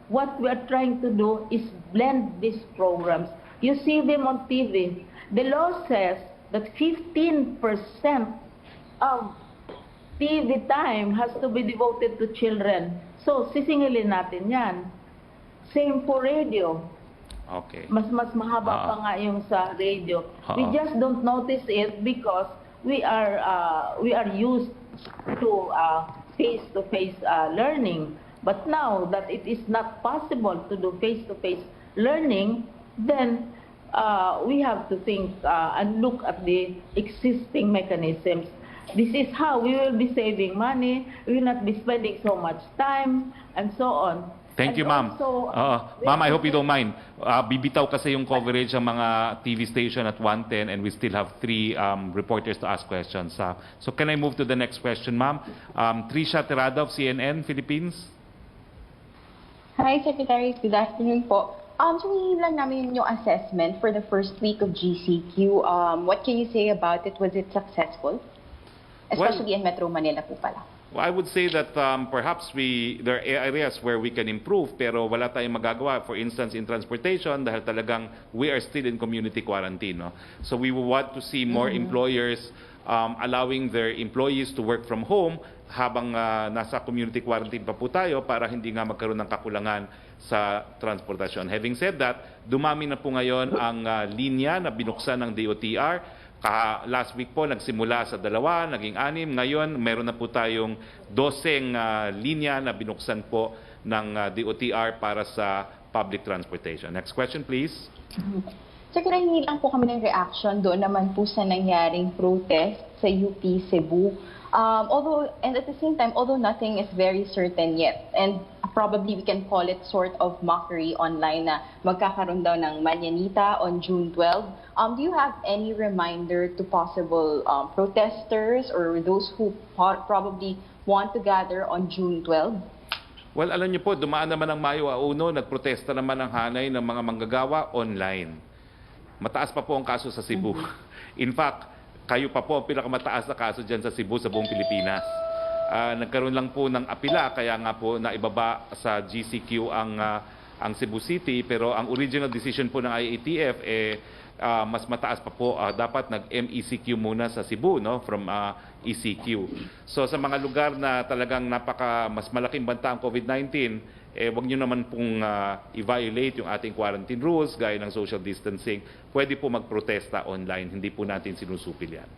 What we are trying to do is blend these programs. You see them on TV. The law says that 15% of TV time has to be devoted to children. So, sisingilin natin yan. Same for radio. Okay. Mas mahaba pa nga yung sa radio. We just don't notice it because we are used to face-to-face learning. But now that it is not possible to do face-to-face learning, then we have to think and look at the existing mechanisms. This is how we will be saving money, we will not be spending so much time, and so on. Thank you, ma'am. Ma'am, I hope you don't mind. Bibitaw kasi yung coverage ng mga TV station at 1:10 and we still have 3 reporters to ask questions. So can I move to the next question, ma'am? Trisha Terada of CNN Philippines. Hi, Secretary. Good afternoon po. So hihingin lang namin yung assessment for the first week of GCQ. What can you say about it? Was it successful? Especially in Metro Manila po pala. Well, I would say that perhaps there are areas where we can improve pero wala tayong magagawa. For instance, in transportation, dahil talagang we are still in community quarantine. No? So we want to see more employers allowing their employees to work from home habang nasa community quarantine pa po tayo para hindi nga magkaroon ng kakulangan sa transportasyon. Having said that, dumami na po ngayon ang linya na binuksan ng DOTR. Last week po, nagsimula sa 2, naging 6. Ngayon, meron na po tayong 12 linya na binuksan po ng DOTR para sa public transportation. Next question, please. Secretary, hindi lang po kami ng reaction doon naman po sa nangyaring protest sa UP Cebu. And at the same time, although nothing is very certain yet, and probably we can call it sort of mockery online na magkakaroon daw ng Mañanita on June 12. Do you have any reminder to possible protesters or those who probably want to gather on June 12? Well, alam niyo po, dumaan naman ang Mayo 1, nagprotesta naman ang hanay ng mga manggagawa online. Mataas pa po ang kaso sa Cebu. In fact, kayo pa po ang pinakamataas na kaso dyan sa Cebu sa buong Pilipinas. Nagkaroon lang po ng apila, kaya nga po naibaba sa GCQ ang Cebu City, pero ang original decision po ng IATF mas mataas pa po. Dapat nag-MECQ muna sa Cebu, no, from ECQ. So sa mga lugar na talagang mas malaking banta ang COVID-19, wag nyo naman pong i-violate yung ating quarantine rules gaya ng social distancing. Pwede po magprotesta online, hindi po natin sinusupil yan.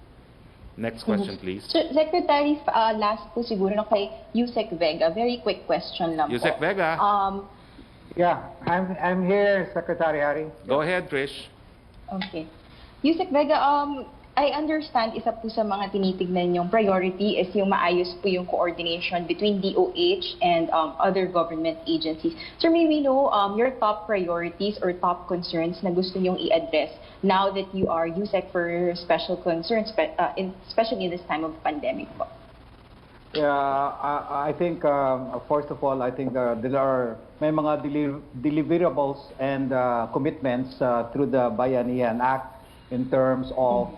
Next question, please. So, Secretary, last po siguro na kay Yusek Vega. Very quick question lang Yusek po. Vega. Yeah, I'm here, Secretary Harry. Go ahead, Trish. Okay. Yusek Vega, I understand isa po sa mga tinitignan yung priority is yung maayos po yung coordination between DOH and other government agencies. So may we know your top priorities or top concerns na gusto nyong i-address now that you are USEC for special concerns, especially in this time of pandemic po? Yeah, I think, first of all, I think there are may mga deliverables and commitments through the Bayanihan Act in terms of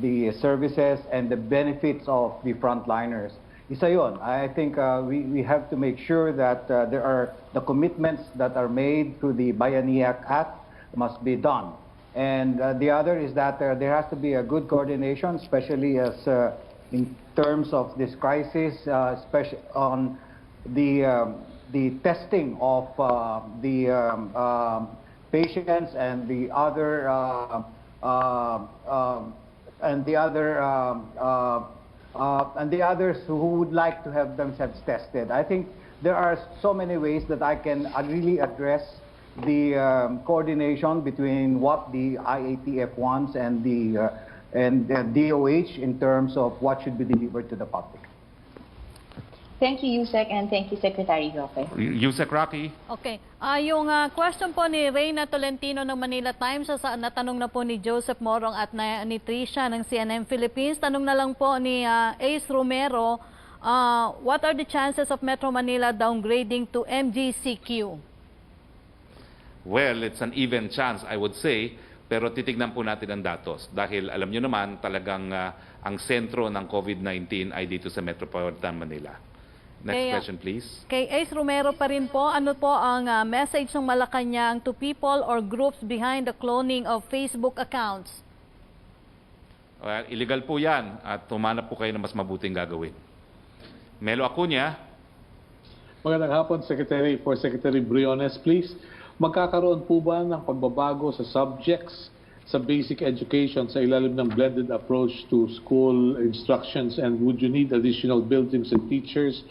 the services and the benefits of the frontliners. Isa yun. I think we have to make sure that there are the commitments that are made through the Bayanihan Act must be done. And the other is that there has to be a good coordination, especially as in terms of this crisis, especially on the testing of the patients and the other and the others who would like to have themselves tested. I think there are so many ways that I can really address the coordination between what the IATF wants and the DOH in terms of what should be delivered to the public. Thank you, Yusek, and thank you, Secretary Roque. Yusek Roque. Okay. Yung question po ni Reyna Tolentino ng Manila Times, natanong na po ni Joseph Morong at ni Tricia ng CNN Philippines. Tanong na lang po ni Ace Romero, what are the chances of Metro Manila downgrading to MGCQ? Well, it's an even chance, I would say, pero titignan po natin ang datos. Dahil alam nyo naman, talagang ang sentro ng COVID-19 ay dito sa Metropolitan Manila. Next question, please. Kay Ace Romero pa rin po, ano po ang message ng Malacañang to people or groups behind the cloning of Facebook accounts? Well, illegal po yan at tumanap po kayo na mas mabuting gagawin. Melo Acuña. Magandang hapon, Secretary. For Secretary Briones, please. Magkakaroon po ba ng pagbabago sa subjects sa basic education sa ilalim ng blended approach to school instructions, and would you need additional buildings and teachers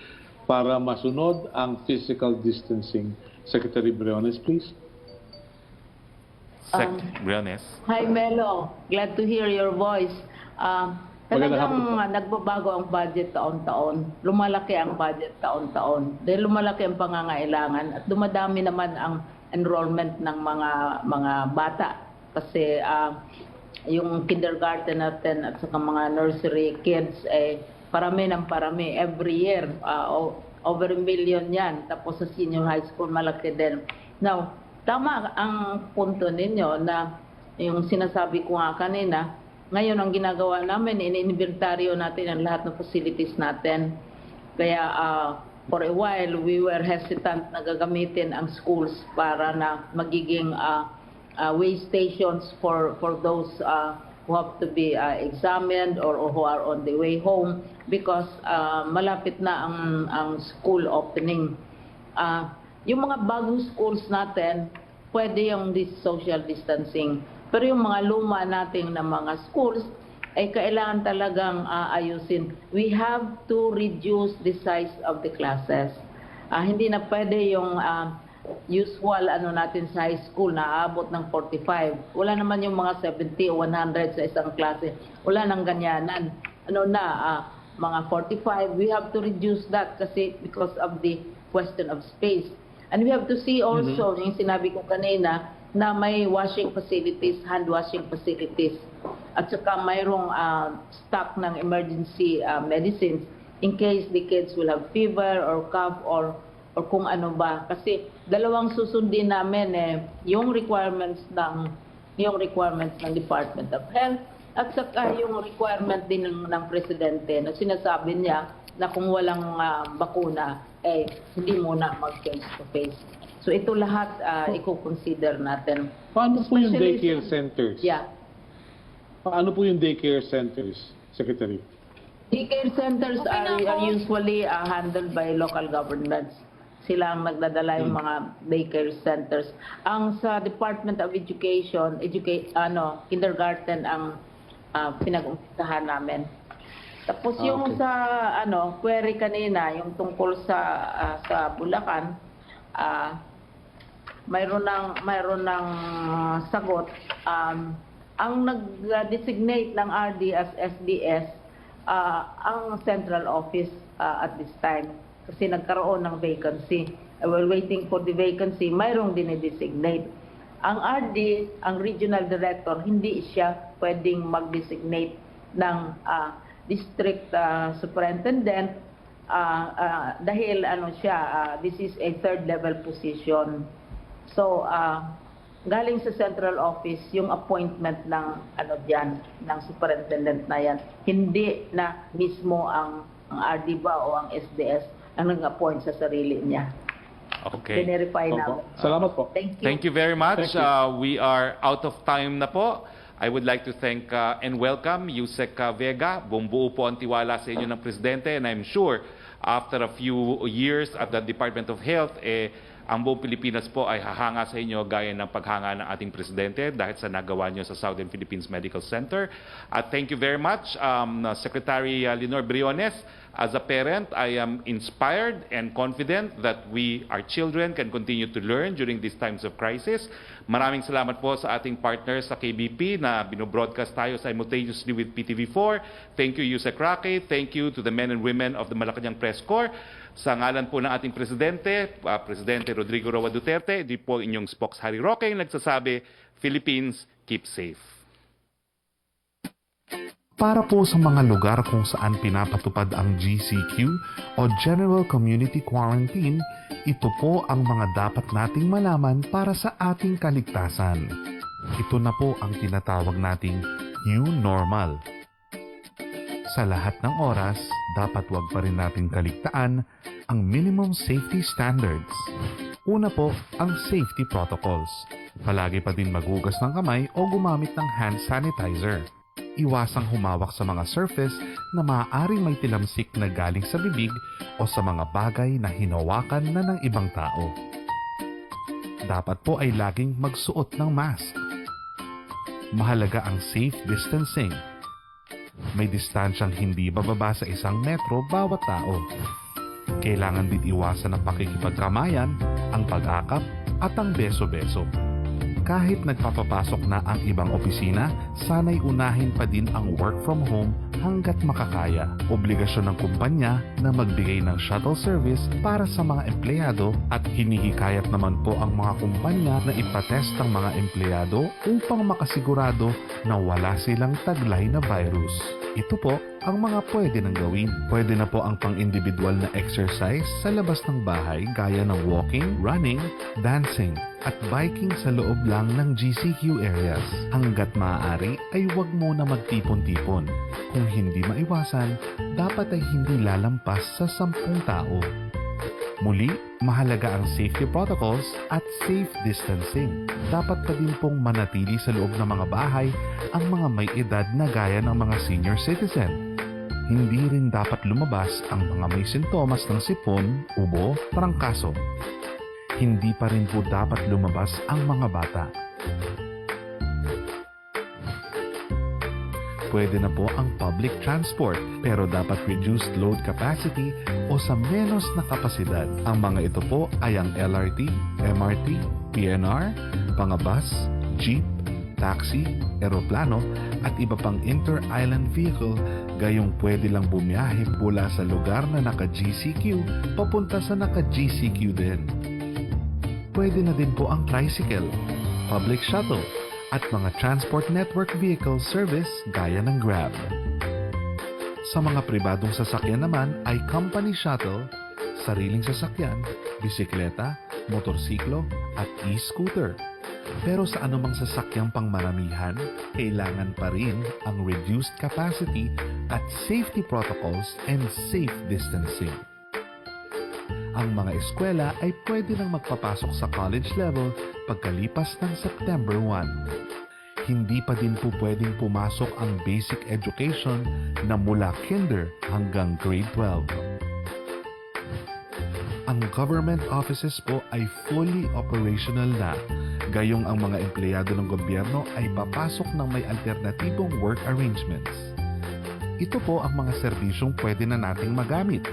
para masunod ang physical distancing? Secretary Briones, please. Briones. Hi Melo, glad to hear your voice. Talagang nagbabago ang budget taon-taon. Lumalaki ang budget taon-taon. Dahil lumalaki ang pangangailangan at dumadami naman ang enrollment ng mga bata. Kasi yung kindergarten natin at saka mga nursery kids, parami ng parami. Every year, over 1 million yan. Tapos sa senior high school, malaki din. Now, tama ang punto ninyo na yung sinasabi ko nga kanina, ngayon ang ginagawa namin, ini-inventaryo natin ang lahat ng facilities natin. Kaya for a while, we were hesitant na gagamitin ang schools para na magiging way stations for those who have to be examined or who are on the way home because malapit na ang school opening. Yung mga bagong schools natin, pwede yung social distancing. Pero yung mga luma nating na mga schools, ay kailangan talagang ayusin. We have to reduce the size of the classes. Hindi na pwede yung usual natin sa high school na aabot ng 45. Wala naman yung mga 70 o 100 sa isang klase. Wala nang ganyanan. Mga 45, we have to reduce that kasi because of the question of space. And we have to see also, yung sinabi ko kanina, na may washing facilities, hand washing facilities. At saka mayroong stock ng emergency medicines in case the kids will have fever or cough or kung ano ba. Kasi dalawang susundin namin yung requirements ng Department of Health at saka yung requirement din ng Presidente na sinasabi niya na kung walang bakuna, hindi muna mag-face to face. So ito lahat i-consider natin. Paano po yung daycare centers? Yeah. Paano po yung daycare centers, Secretary? Daycare centers are usually handled by local governments. Sila ang nagdadala yung mga daycare centers. Ang sa Department of Education, kindergarten ang pinag-umpisahan namin. Tapos yung sa query kanina, yung tungkol sa Bulacan, mayroon ng sagot. Ang nag-designate ng RD as SDS ang central office at this time kasi nagkaroon ng vacancy. While waiting for the vacancy, mayroong dinidesignate. Ang RD, ang regional director, hindi siya pwedeng mag-designate ng district superintendent dahil this is a third level position. So galing sa central office yung appointment ng ng superintendent na yan. Hindi na mismo ang RD ba o ang SDS ang nag-appoint sa sarili niya. Okay. Verify namin. Salamat po. Thank you. Thank you very much. Thank you. We are out of time na po. I would like to thank and welcome Yusek Vega. Bumbuo po ang tiwala sa inyo ng Presidente, and I'm sure after a few years at the Department of Health, ang buong Pilipinas po ay hahanga sa inyo gaya ng paghanga ng ating Presidente dahil sa nagawa nyo sa Southern Philippines Medical Center. At thank you very much, Secretary Leonor Briones. As a parent, I am inspired and confident that our children can continue to learn during these times of crisis. Maraming salamat po sa ating partners sa KBP na binobroadcast tayo simultaneously with PTV4. Thank you, Yusek Roque. Thank you to the men and women of the Malacañang Press Corps. Sa ngalan po ng ating Presidente, Presidente Rodrigo Roa Duterte, di po inyong Spokesperson Roque yung nagsasabi, Philippines, keep safe. Para po sa mga lugar kung saan pinapatupad ang GCQ o General Community Quarantine, ito po ang mga dapat nating malaman para sa ating kaligtasan. Ito na po ang tinatawag nating new normal. Sa lahat ng oras, dapat wag pa rin natin kaligtaan ang minimum safety standards. Una po, ang safety protocols. Palagi pa din maghugas ng kamay o gumamit ng hand sanitizer. Iwasang humawak sa mga surface na maaaring may tilamsik na galing sa bibig o sa mga bagay na hinawakan na ng ibang tao. Dapat po ay laging magsuot ng mask. Mahalaga ang safe distancing. May distansyang hindi bababa sa 1 metro bawat tao. Kailangan din iwasan ang pakikipagkamayan, ang pag-akap at ang beso-beso. Kahit nagpapapasok na ang ibang opisina, sana'y unahin pa din ang work from home hanggat makakaya. Obligasyon ng kumpanya na magbigay ng shuttle service para sa mga empleyado at hinihikayat naman po ang mga kumpanya na ipatest ang mga empleyado upang makasigurado na wala silang taglay na virus. Ito po ang mga pwede nang gawin. Pwede na po ang pang-individual na exercise sa labas ng bahay gaya ng walking, running, dancing, at biking sa loob lang ng GCQ areas. Hanggat maaari ay huwag muna magtipon-tipon. Kung hindi maiwasan, dapat ay hindi lalampas sa 10 tao. Muli, mahalaga ang safety protocols at safe distancing. Dapat pa din pong manatili sa loob ng mga bahay ang mga may edad na gaya ng mga senior citizen. Hindi rin dapat lumabas ang mga may sintomas ng sipon, ubo, trangkaso. Hindi pa rin po dapat lumabas ang mga bata. Pwede na po ang public transport pero dapat reduced load capacity o sa menos na kapasidad. Ang mga ito po ay ang LRT, MRT, PNR, mga bus, jeep, taxi, eroplano at iba pang inter-island vehicle gayong pwede lang bumiyahe mula sa lugar na naka-GCQ papunta sa naka-GCQ din. Pwede na din po ang tricycle, public shuttle, at mga transport network vehicle service gaya ng Grab. Sa mga pribadong sasakyan naman ay company shuttle, sariling sasakyan, bisikleta, motorsiklo at e-scooter. Pero sa anumang sasakyang pangmaramihan, kailangan pa rin ang reduced capacity at safety protocols and safe distancing. Ang mga eskwela ay pwede nang magpapasok sa college level pagkalipas ng September 1. Hindi pa din po pwedeng pumasok ang basic education na mula kinder hanggang grade 12. Ang government offices po ay fully operational na, gayong ang mga empleyado ng gobyerno ay papasok ng may alternatibong work arrangements. Ito po ang mga serbisyong pwede na nating magamit.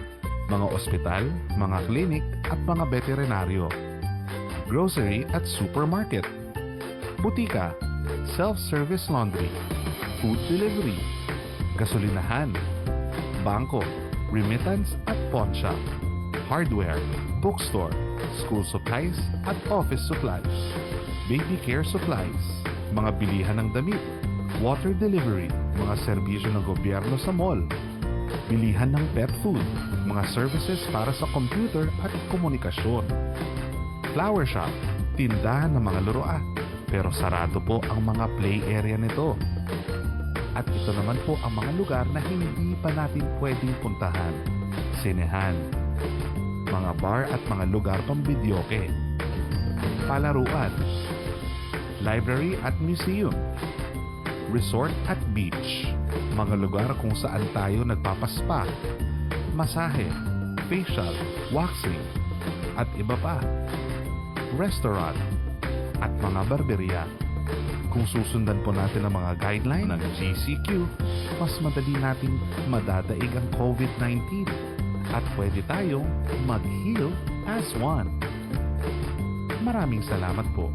Mga ospital, mga klinik at mga veterinaryo, grocery at supermarket, butika, self-service laundry, food delivery, gasolinahan, bangko, remittance at pawn shop, hardware, bookstore, school supplies at office supplies, baby care supplies, mga bilihan ng damit, water delivery, mga serbisyo ng gobyerno sa mall, bilihan ng pet food, mga services para sa computer at komunikasyon. Flower shop, tindahan ng mga laruan, pero sarado po ang mga play area nito. At ito naman po ang mga lugar na hindi pa natin pwedeng puntahan. Sinehan, mga bar at mga lugar pambidyoke, palaruan, library at museum, resort at beach, mga lugar kung saan tayo nagpapaspa, masahe, facial, waxing, at iba pa. restaurant, at mga barberya. Kung susundan po natin ang mga guideline ng GCQ, mas madali nating madadaig ang COVID-19 at pwede tayong mag-heal as one. Maraming salamat po.